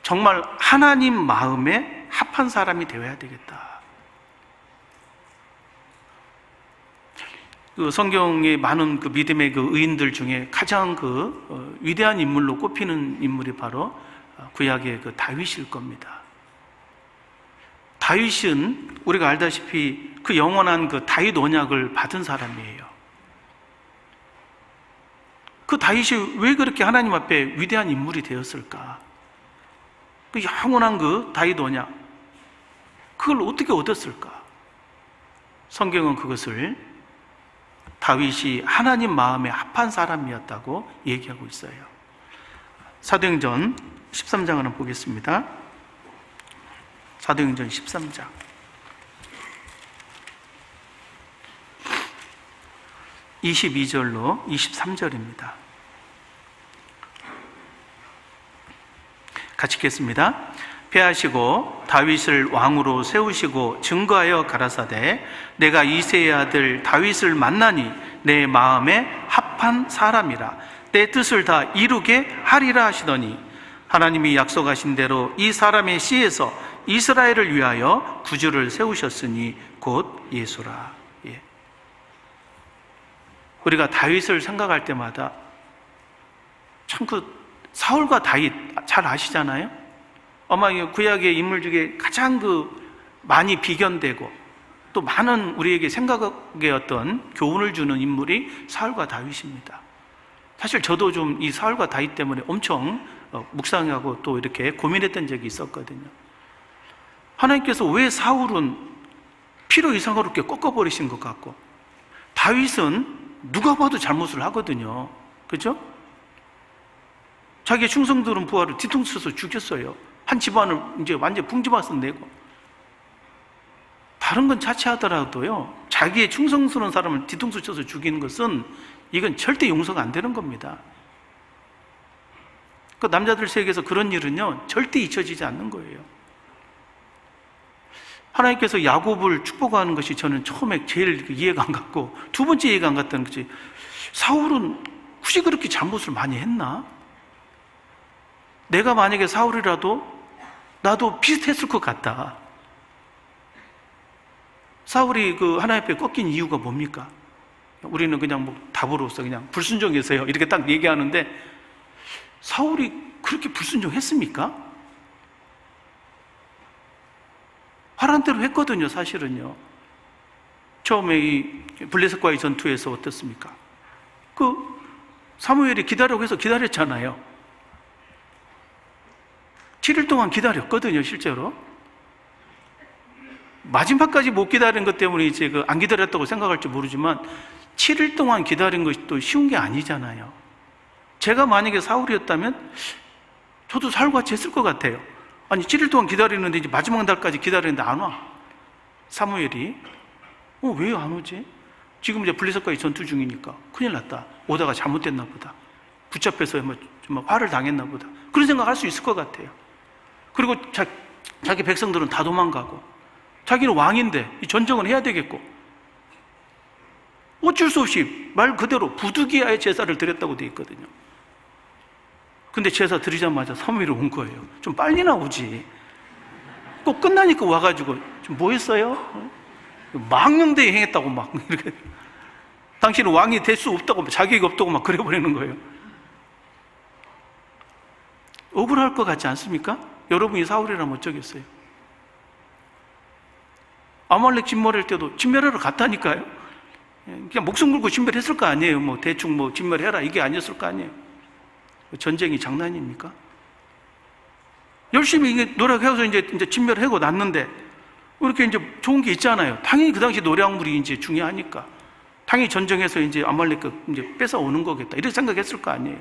정말 하나님 마음에 합한 사람이 되어야 되겠다. 그 성경의 많은 그 믿음의 그 의인들 중에 가장 위대한 인물로 꼽히는 인물이 바로 구약의 그 다윗일 겁니다. 다윗은 우리가 알다시피 그 영원한 그 다윗 언약을 받은 사람이에요. 그 다윗이 왜 그렇게 하나님 앞에 위대한 인물이 되었을까? 그 영원한 그 다윗 언약, 그걸 어떻게 얻었을까? 성경은 그것을 다윗이 하나님 마음에 합한 사람이었다고 얘기하고 있어요. 사도행전 13장을 한번 보겠습니다. 사도행전 13장 22절로 23절입니다. 같이 읽겠습니다. 패하시고 다윗을 왕으로 세우시고 증거하여 가라사대 내가 이새의 아들 다윗을 만나니 내 마음에 합한 사람이라 내 뜻을 다 이루게 하리라 하시더니 하나님이 약속하신 대로 이 사람의 씨에서 이스라엘을 위하여 구주를 세우셨으니 곧 예수라. 예. 우리가 다윗을 생각할 때마다 참 사울과 다윗 잘 아시잖아요? 아마 구약의 인물 중에 가장 많이 비견되고 또 많은 우리에게 생각의 어떤 교훈을 주는 인물이 사울과 다윗입니다. 사실 저도 좀 이 사울과 다윗 때문에 엄청 묵상하고 또 이렇게 고민했던 적이 있었거든요. 하나님께서 왜 사울은 필요 이상으로 이렇게 꺾어버리신 것 같고 다윗은 누가 봐도 잘못을 하거든요. 그죠? 자기의 충성들은 부하를 뒤통수 쳐서 죽였어요. 한 집안을 이제 완전 풍지박산 내고. 다른 건 차치하더라도요, 자기의 충성스러운 사람을 뒤통수 쳐서 죽이는 것은 이건 절대 용서가 안 되는 겁니다. 그 남자들 세계에서 그런 일은요 절대 잊혀지지 않는 거예요. 하나님께서 야곱을 축복하는 것이 저는 처음에 제일 이해가 안 갔고, 두 번째 이해가 안 갔다는 것이 사울은 굳이 그렇게 잘못을 많이 했나? 내가 만약에 사울이라도 나도 비슷했을 것 같다. 사울이 하나님 앞에 꺾인 이유가 뭡니까? 우리는 그냥 답으로서 그냥 불순종해서요 이렇게 딱 얘기하는데, 사울이 그렇게 불순종했습니까? 하라는 대로 했거든요. 사실은요. 처음에 이 블레셋과의 전투에서 어떻습니까? 사무엘이 기다려고 해서 기다렸잖아요. 7일 동안 기다렸거든요. 실제로 마지막까지 못 기다린 것 때문에 이제 안 기다렸다고 생각할지 모르지만 7일 동안 기다린 것이 또 쉬운 게 아니잖아요. 제가 만약에 사울이었다면 저도 사울같이 했을 것 같아요. 아니 7일 동안 기다리는데 이제 마지막 날까지 기다리는데 안 와. 사무엘이 왜 안 오지? 지금 이제 블레셋과의 전투 중이니까 큰일 났다. 오다가 잘못됐나 보다. 붙잡혀서 좀 화를 당했나 보다. 그런 생각할 수 있을 것 같아요. 그리고 자기 백성들은 다 도망가고 자기는 왕인데 이 전쟁은 해야 되겠고 어쩔 수 없이 말 그대로 부득이하여 제사를 드렸다고 되어 있거든요. 근데 제사 드리자마자 사무엘이 온 거예요. 좀 빨리 나오지. 꼭 끝나니까 와가지고 좀 뭐 했어요? 망령되이 행했다고 막 이렇게. 당신은 왕이 될 수 없다고, 자격이 없다고 막 그래버리는 거예요. 억울할 것 같지 않습니까? 여러분이 사울이라면 어쩌겠어요? 아말렉 진멸할 때도 진멸하러 갔다니까요. 그냥 목숨 걸고 진멸했을 거 아니에요. 대충 진멸해라 이게 아니었을 거 아니에요. 전쟁이 장난입니까? 열심히 노력해서 이제 진멸하고 났는데 이렇게 이제 좋은 게 있잖아요. 당연히 그 당시 노량물이 이제 중요하니까 당연히 전쟁에서 이제 아말렉 이제 뺏어 오는 거겠다 이렇게 생각했을 거 아니에요.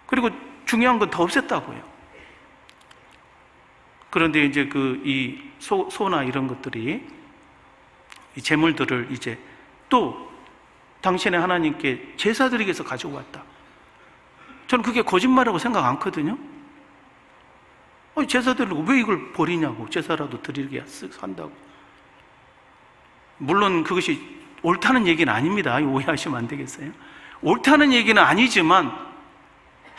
그리고 중요한 건 다 없앴다고요. 그런데 이제 이 소나 이런 것들이 이 재물들을 이제 또 당신의 하나님께 제사 드리기 위해서 가지고 왔다. 저는 그게 거짓말이라고 생각 안 하거든요. 제사 드리고 왜 이걸 버리냐고. 제사라도 드리게 한다고. 물론 그것이 옳다는 얘기는 아닙니다. 오해하시면 안 되겠어요. 옳다는 얘기는 아니지만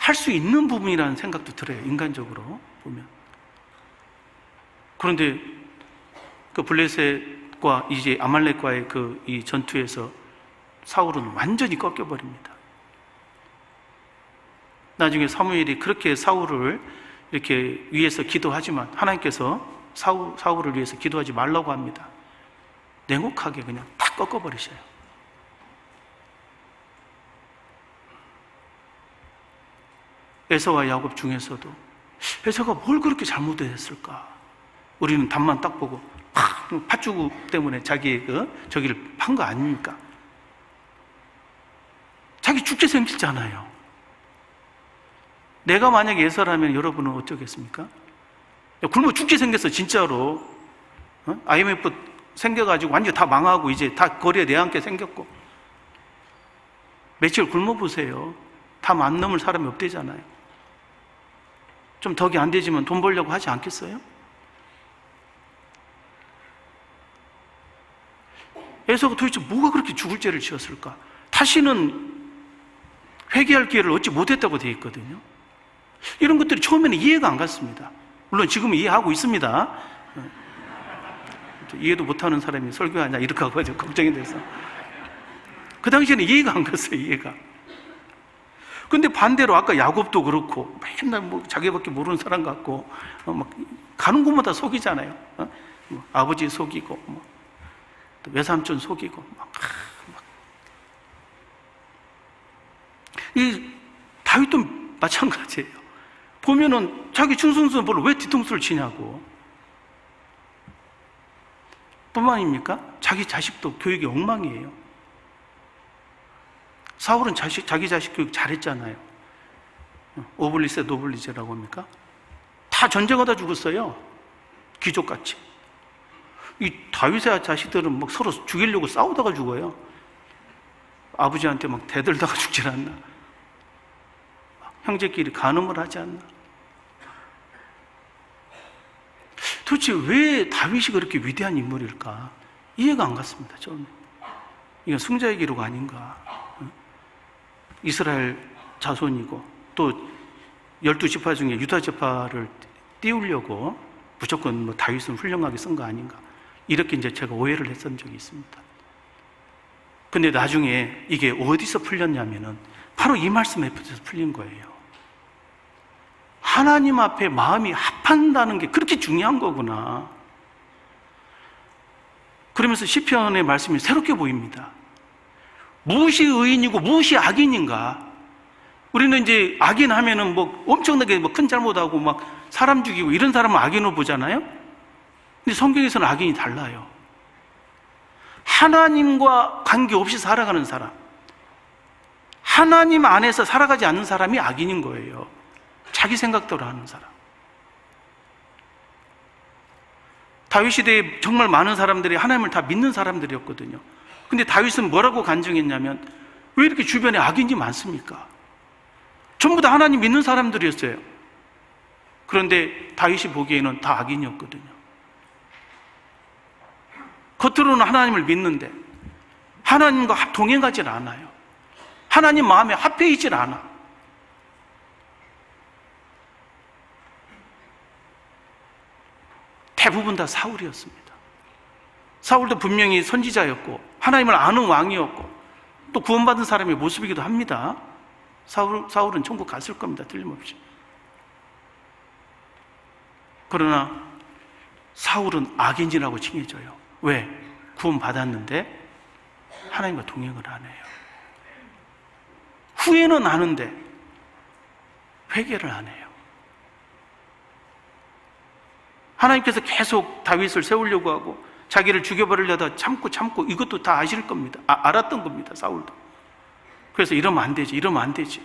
할 수 있는 부분이라는 생각도 들어요, 인간적으로 보면. 그런데 그 블레셋과 이제 아말렉과의 이 전투에서 사울은 완전히 꺾여버립니다. 나중에 사무엘이 그렇게 사울을 이렇게 위해서 기도하지만 하나님께서 사울을 위해서 기도하지 말라고 합니다. 냉혹하게 그냥 탁 꺾어버리셔요. 에서와 야곱 중에서도 에서가 뭘 그렇게 잘못했을까? 우리는 답만 딱 보고 팥주고 때문에 자기의 저기를 판 거 아닙니까? 자기 죽게 생겼잖아요. 내가 만약에 에서라면 여러분은 어쩌겠습니까? 굶어 죽게 생겼어, 진짜로. IMF 생겨가지고 완전히 다 망하고 이제 다 거리에 내앉게 생겼고. 며칠 굶어보세요. 다 안 넘을 사람이 없대잖아요. 좀 덕이 안 되지만 돈 벌려고 하지 않겠어요? 에서가 도대체 뭐가 그렇게 죽을 죄를 지었을까? 다시는 회개할 기회를 얻지 못했다고 되어 있거든요. 이런 것들이 처음에는 이해가 안 갔습니다. 물론 지금은 이해하고 있습니다. 이해도 못하는 사람이 설교하냐 이렇게 하고 걱정이 돼서. 그 당시에는 이해가 안 갔어요, 이해가. 근데 반대로 아까 야곱도 그렇고 맨날 자기밖에 모르는 사람 같고 막 가는 곳마다 속이잖아요. 아버지 속이고 또 외삼촌 속이고 이 다윗도 마찬가지예요. 보면은 자기 충성스러운 벌을 왜 뒤통수를 치냐고. 뿐만입니까? 자기 자식도 교육이 엉망이에요. 사울은 자기 자식 교육 잘했잖아요. 오블리세 노블리제라고 합니까? 다 전쟁하다 죽었어요. 귀족같이. 이 다윗의 자식들은 막 서로 죽이려고 싸우다가 죽어요. 아버지한테 막 대들다가 죽질 않나? 형제끼리 간음을 하지 않나? 도대체 왜 다윗이 그렇게 위대한 인물일까? 이해가 안 갔습니다, 처음에. 이건 승자의 기록 아닌가? 이스라엘 자손이고 또 12지파 중에 유다지파를 띄우려고 무조건 다윗은 훌륭하게 쓴 거 아닌가? 이렇게 이제 제가 오해를 했던 적이 있습니다. 근데 나중에 이게 어디서 풀렸냐면은 바로 이 말씀에 풀린 거예요. 하나님 앞에 마음이 합한다는 게 그렇게 중요한 거구나. 그러면서 시편의 말씀이 새롭게 보입니다. 무엇이 의인이고 무엇이 악인인가? 우리는 이제 악인 하면은 엄청나게 큰 잘못하고 막 사람 죽이고 이런 사람은 악인으로 보잖아요? 근데 성경에서는 악인이 달라요. 하나님과 관계없이 살아가는 사람, 하나님 안에서 살아가지 않는 사람이 악인인 거예요. 자기 생각대로 하는 사람. 다윗 시대에 정말 많은 사람들이 하나님을 다 믿는 사람들이었거든요. 근데 다윗은 뭐라고 간증했냐면 왜 이렇게 주변에 악인이 많습니까? 전부 다 하나님 믿는 사람들이었어요. 그런데 다윗이 보기에는 다 악인이었거든요. 겉으로는 하나님을 믿는데 하나님과 동행하지 않아요. 하나님 마음에 합해 있질 않아. 대부분 다 사울이었습니다. 사울도 분명히 선지자였고 하나님을 아는 왕이었고 또 구원받은 사람의 모습이기도 합니다. 사울은 천국 갔을 겁니다, 틀림없이. 그러나 사울은 악인이라고 칭해져요. 왜? 구원받았는데 하나님과 동행을 안 해요. 후회는 하는데 회개를 안 해요. 하나님께서 계속 다윗을 세우려고 하고 자기를 죽여버리려다 참고 이것도 다 아실 겁니다. 알았던 겁니다, 사울도. 그래서 이러면 안 되지, 이러면 안 되지.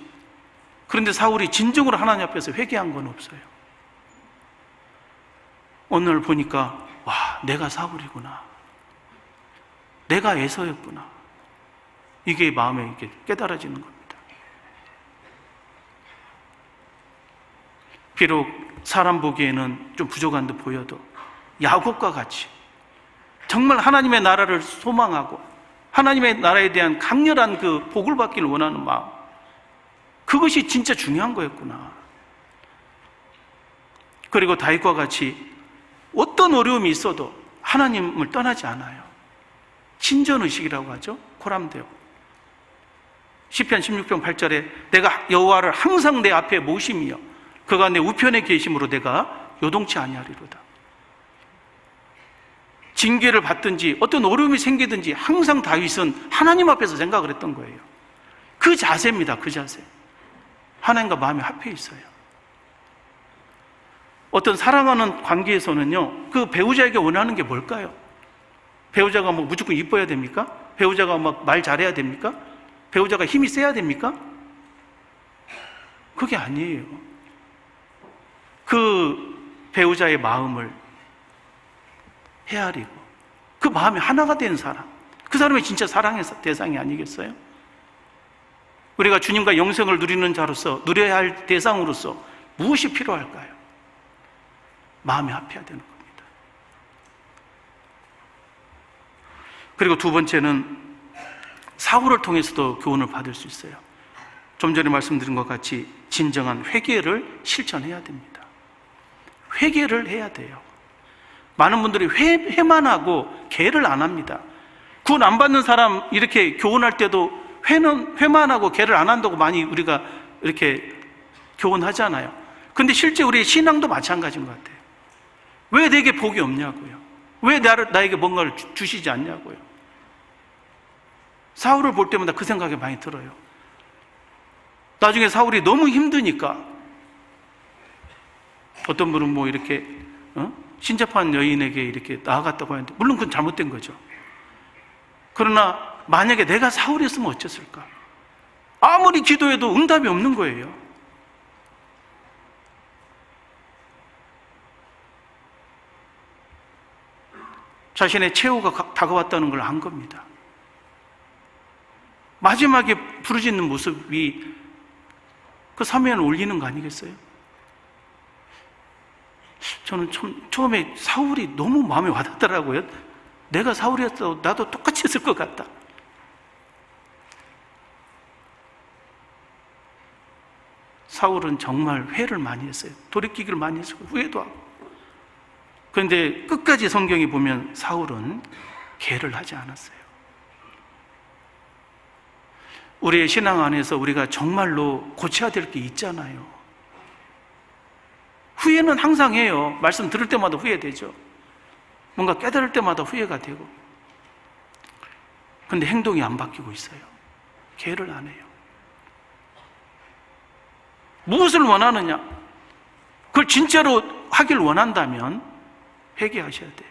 그런데 사울이 진정으로 하나님 앞에서 회개한 건 없어요. 오늘 보니까 와, 내가 사울이구나, 내가 에서였구나, 이게 마음에 이렇게 깨달아지는 겁니다. 비록 사람 보기에는 좀 부족한 듯 보여도 야곱과 같이 정말 하나님의 나라를 소망하고 하나님의 나라에 대한 강렬한 그 복을 받기를 원하는 마음, 그것이 진짜 중요한 거였구나. 그리고 다윗과 같이 어떤 어려움이 있어도 하나님을 떠나지 않아요. 친전의식이라고 하죠. 코람데오. 시편 16편 8절에 내가 여호와를 항상 내 앞에 모심이여 그가 내 우편에 계심으로 내가 요동치 아니하리로다. 징계를 받든지 어떤 어려움이 생기든지 항상 다윗은 하나님 앞에서 생각을 했던 거예요. 그 자세입니다. 그 자세. 하나님과 마음이 합해 있어요. 어떤 사랑하는 관계에서는요, 그 배우자에게 원하는 게 뭘까요? 배우자가 뭐 무조건 이뻐야 됩니까? 배우자가 막 말 잘해야 됩니까? 배우자가 힘이 세야 됩니까? 그게 아니에요. 그 배우자의 마음을 헤아리고 그 마음이 하나가 된 사람, 그 사람이 진짜 사랑의 대상이 아니겠어요? 우리가 주님과 영생을 누리는 자로서, 누려야 할 대상으로서 무엇이 필요할까요? 마음이 합해야 되는 겁니다. 그리고 두 번째는 사울을 통해서도 교훈을 받을 수 있어요. 좀 전에 말씀드린 것 같이 진정한 회개를 실천해야 됩니다. 회개를 해야 돼요. 많은 분들이 회만 하고 개를 안 합니다. 구원 안 받는 사람 이렇게 교훈할 때도 회만 하고 개를 안 한다고 많이 우리가 이렇게 교훈하잖아요. 근데 실제 우리의 신앙도 마찬가지인 것 같아요. 왜 내게 복이 없냐고요. 왜 나에게 뭔가를 주시지 않냐고요. 사울을 볼 때마다 그 생각이 많이 들어요. 나중에 사울이 너무 힘드니까 어떤 분은 뭐 이렇게 신접한 여인에게 이렇게 나아갔다고 하는데 물론 그건 잘못된 거죠. 그러나 만약에 내가 사울이었으면 어땠을까? 아무리 기도해도 응답이 없는 거예요. 자신의 최후가 다가왔다는 걸 안 겁니다. 마지막에 부르짖는 모습이 그 사면을 올리는 거 아니겠어요? 저는 처음에 사울이 너무 마음에 와닿더라고요. 내가 사울이었어도 나도 똑같이 했을 것 같다. 사울은 정말 회를 많이 했어요. 돌이키기를 많이 했고 후회도 하고. 그런데 끝까지 성경이 보면 사울은 개를 하지 않았어요. 우리의 신앙 안에서 우리가 정말로 고쳐야 될 게 있잖아요. 후회는 항상 해요. 말씀 들을 때마다 후회되죠. 뭔가 깨달을 때마다 후회가 되고. 근데 행동이 안 바뀌고 있어요. 개를 안 해요. 무엇을 원하느냐? 그걸 진짜로 하길 원한다면 회개하셔야 돼요.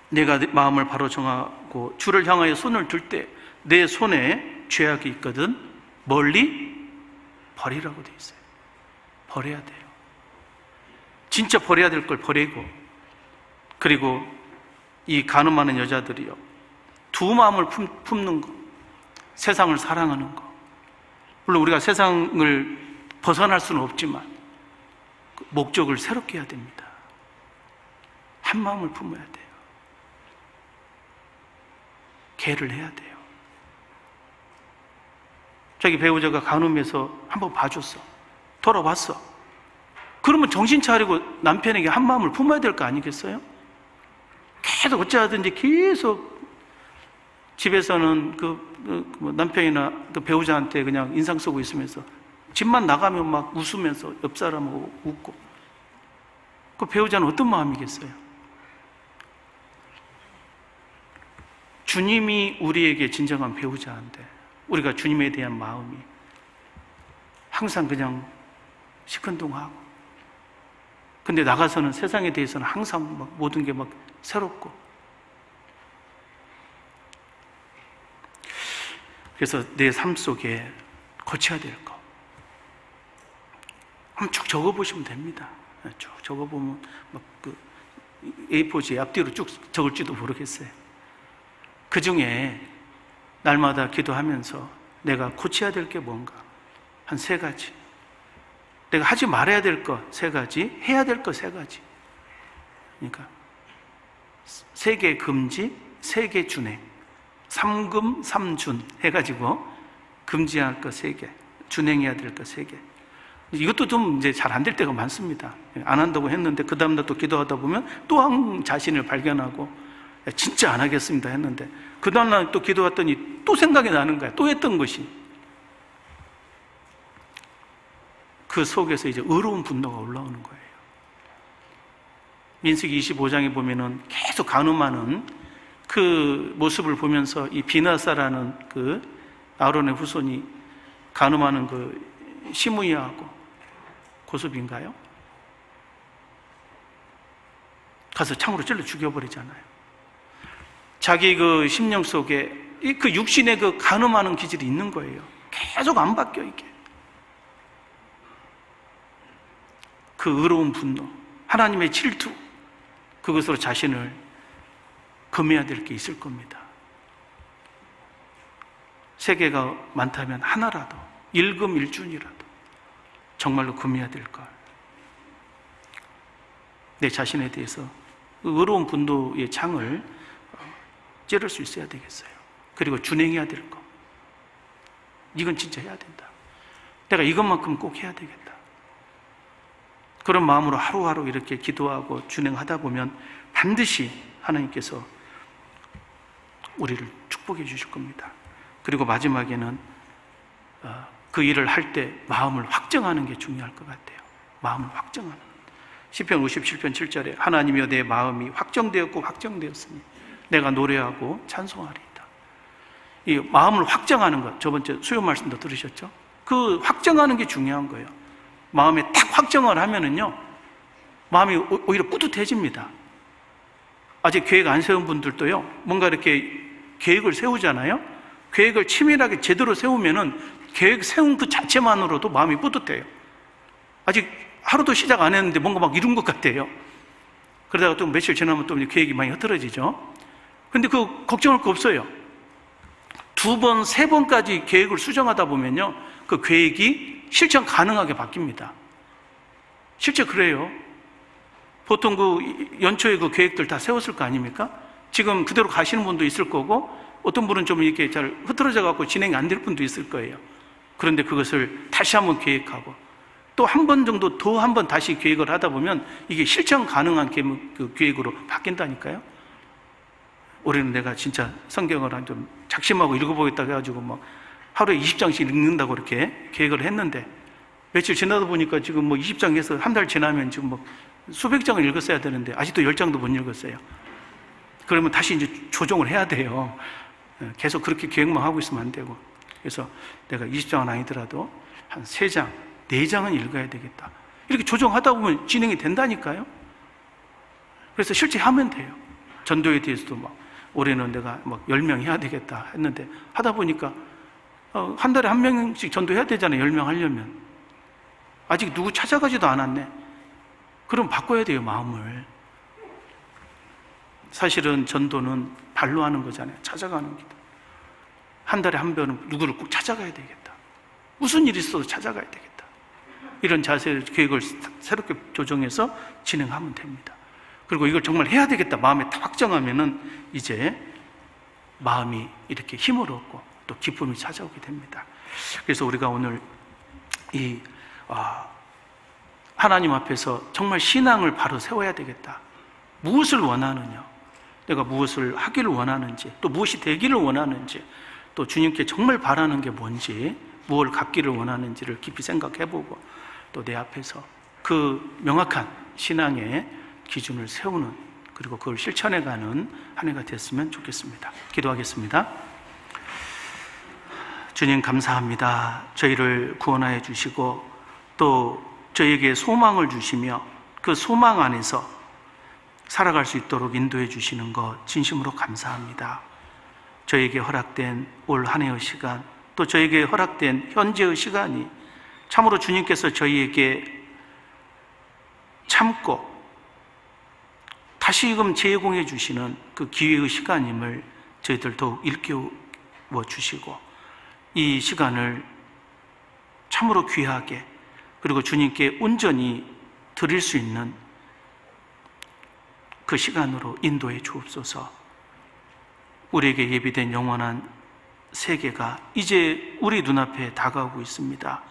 내가 마음을 바로 정하고 주를 향하여 손을 들 때 내 손에 죄악이 있거든 멀리 버리라고 돼 있어요. 버려야 돼요. 진짜 버려야 될 걸 버리고, 그리고 이 간음하는 여자들이요, 두 마음을 품는 거, 세상을 사랑하는 거. 물론 우리가 세상을 벗어날 수는 없지만 목적을 새롭게 해야 됩니다. 한 마음을 품어야 돼요. 개를 해야 돼요. 자기 배우자가 간음해서 한번 봐줬어. 돌아왔어. 그러면 정신 차리고 남편에게 한 마음을 품어야 될 거 아니겠어요? 계속 어찌하든지 계속 집에서는 남편이나 그 배우자한테 그냥 인상 쓰고 있으면서 집만 나가면 막 웃으면서 옆 사람하고 웃고. 그 배우자는 어떤 마음이겠어요? 주님이 우리에게 진정한 배우자인데 우리가 주님에 대한 마음이 항상 그냥 시큰둥하고, 근데 나가서는 세상에 대해서는 항상 막 모든 게 막 새롭고. 그래서 내 삶 속에 고쳐야 될 거 한번 쭉 적어보시면 됩니다. 쭉 적어보면 막 그 A4지에 앞뒤로 쭉 적을지도 모르겠어요. 그 중에 날마다 기도하면서 내가 고쳐야 될 게 뭔가 한 3가지, 내가 하지 말아야 될 거 3가지, 해야 될 거 3가지. 그러니까 세계 금지, 세계 준행, 삼금 삼준 해가지고 금지할 것 3개, 준행해야 될 것 3개. 이것도 좀 이제 잘 안 될 때가 많습니다. 안 한다고 했는데 그 다음날 또 기도하다 보면 또 한 자신을 발견하고 진짜 안 하겠습니다 했는데 그 다음날 또 기도했더니 또 생각이 나는 거야. 또 했던 것이. 그 속에서 이제 의로운 분노가 올라오는 거예요. 민수기 25장에 보면은 계속 간음하는 그 모습을 보면서 이 비나사라는 그 아론의 후손이 간음하는 그 시므이하고 고섭인가요? 가서 창으로 찔러 죽여버리잖아요. 자기 그 심령 속에 그 육신의 그 간음하는 기질이 있는 거예요. 계속 안 바뀌어 이게. 그 의로운 분노, 하나님의 질투, 그것으로 자신을 금해야 될 게 있을 겁니다. 3개가 많다면 하나라도, 일금일준이라도 정말로 금해야 될 걸. 내 자신에 대해서 의로운 분노의 창을 찌를 수 있어야 되겠어요. 그리고 준행해야 될 거. 이건 진짜 해야 된다. 내가 이것만큼 꼭 해야 되겠다. 그런 마음으로 하루하루 이렇게 기도하고 준행하다 보면 반드시 하나님께서 우리를 축복해 주실 겁니다. 그리고 마지막에는 그 일을 할 때 마음을 확정하는 게 중요할 것 같아요. 마음을 확정하는. 시편 57편 7절에 하나님이여 내 마음이 확정되었고 확정되었으니 내가 노래하고 찬송하리이다. 이 마음을 확정하는 것, 저번째 수요 말씀도 들으셨죠? 그 확정하는 게 중요한 거예요. 마음에 딱 확정을 하면은요, 마음이 오히려 뿌듯해집니다. 아직 계획 안 세운 분들도요, 뭔가 이렇게 계획을 세우잖아요. 계획을 치밀하게 제대로 세우면은 계획 세운 그 자체만으로도 마음이 뿌듯해요. 아직 하루도 시작 안 했는데 뭔가 막 이룬 것 같아요. 그러다가 또 며칠 지나면 또 계획이 많이 흐트러지죠. 근데 그 걱정할 거 없어요. 2번, 3번까지 계획을 수정하다 보면요, 그 계획이 실천 가능하게 바뀝니다. 실제 그래요. 보통 그 연초에 그 계획들 다 세웠을 거 아닙니까? 지금 그대로 가시는 분도 있을 거고, 어떤 분은 좀 이렇게 잘 흐트러져 갖고 진행이 안 될 분도 있을 거예요. 그런데 그것을 다시 한번 계획하고, 또 한 번 정도 더 한 번 다시 계획을 하다 보면 이게 실천 가능한 그 계획으로 바뀐다니까요. 올해는 내가 진짜 성경을 좀 작심하고 읽어보겠다 해가지고 뭐 하루에 20장씩 읽는다고 이렇게 계획을 했는데 며칠 지나다 보니까 지금 뭐 20장 해서 한 달 지나면 지금 뭐 수백 장을 읽었어야 되는데 아직도 10장도 못 읽었어요. 그러면 다시 이제 조정을 해야 돼요. 계속 그렇게 계획만 하고 있으면 안 되고. 그래서 내가 20장은 아니더라도 한 3장, 4장은 읽어야 되겠다. 이렇게 조정하다 보면 진행이 된다니까요. 그래서 실제 하면 돼요. 전도에 대해서도 막 올해는 내가 막 10명 해야 되겠다 했는데 하다 보니까 한 달에 1명씩 전도해야 되잖아요. 10명 하려면. 아직 누구 찾아가지도 않았네. 그럼 바꿔야 돼요, 마음을. 사실은 전도는 발로 하는 거잖아요. 찾아가는 거다. 한 달에 한 번은 누구를 꼭 찾아가야 되겠다. 무슨 일이 있어도 찾아가야 되겠다. 이런 자세를, 계획을 새롭게 조정해서 진행하면 됩니다. 그리고 이걸 정말 해야 되겠다 마음에 딱 확정하면은 이제 마음이 이렇게 힘을 얻고 또 기쁨이 찾아오게 됩니다. 그래서 우리가 오늘 이 하나님 앞에서 정말 신앙을 바로 세워야 되겠다. 무엇을 원하느냐, 내가 무엇을 하기를 원하는지, 또 무엇이 되기를 원하는지, 또 주님께 정말 바라는 게 뭔지, 무엇을 갖기를 원하는지를 깊이 생각해보고 또 내 앞에서 그 명확한 신앙의 기준을 세우는, 그리고 그걸 실천해가는 한 해가 됐으면 좋겠습니다. 기도하겠습니다. 주님 감사합니다. 저희를 구원하여 주시고 또 저희에게 소망을 주시며 그 소망 안에서 살아갈 수 있도록 인도해 주시는 것 진심으로 감사합니다. 저희에게 허락된 올 한 해의 시간, 또 저희에게 허락된 현재의 시간이 참으로 주님께서 저희에게 참고 다시금 제공해 주시는 그 기회의 시간임을 저희들 더욱 일깨워 주시고, 이 시간을 참으로 귀하게 그리고 주님께 온전히 드릴 수 있는 그 시간으로 인도해 주옵소서. 우리에게 예비된 영원한 세계가 이제 우리 눈앞에 다가오고 있습니다.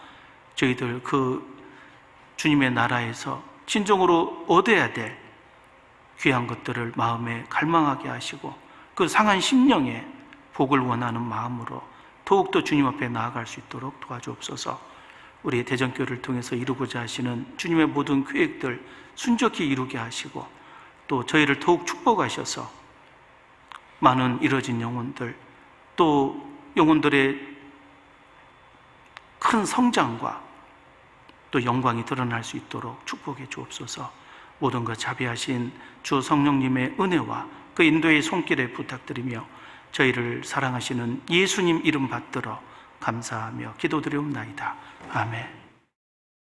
저희들 그 주님의 나라에서 진정으로 얻어야 될 귀한 것들을 마음에 갈망하게 하시고 그 상한 심령에 복을 원하는 마음으로 더욱더 주님 앞에 나아갈 수 있도록 도와주옵소서. 우리 대전교회를 통해서 이루고자 하시는 주님의 모든 계획들 순적히 이루게 하시고 또 저희를 더욱 축복하셔서 많은 이뤄진 영혼들 또 영혼들의 큰 성장과 또 영광이 드러날 수 있도록 축복해 주옵소서. 모든 것 자비하신 주 성령님의 은혜와 그 인도의 손길에 부탁드리며 저희를 사랑하시는 예수님 이름 받들어 감사하며 기도드리옵나이다. 아멘.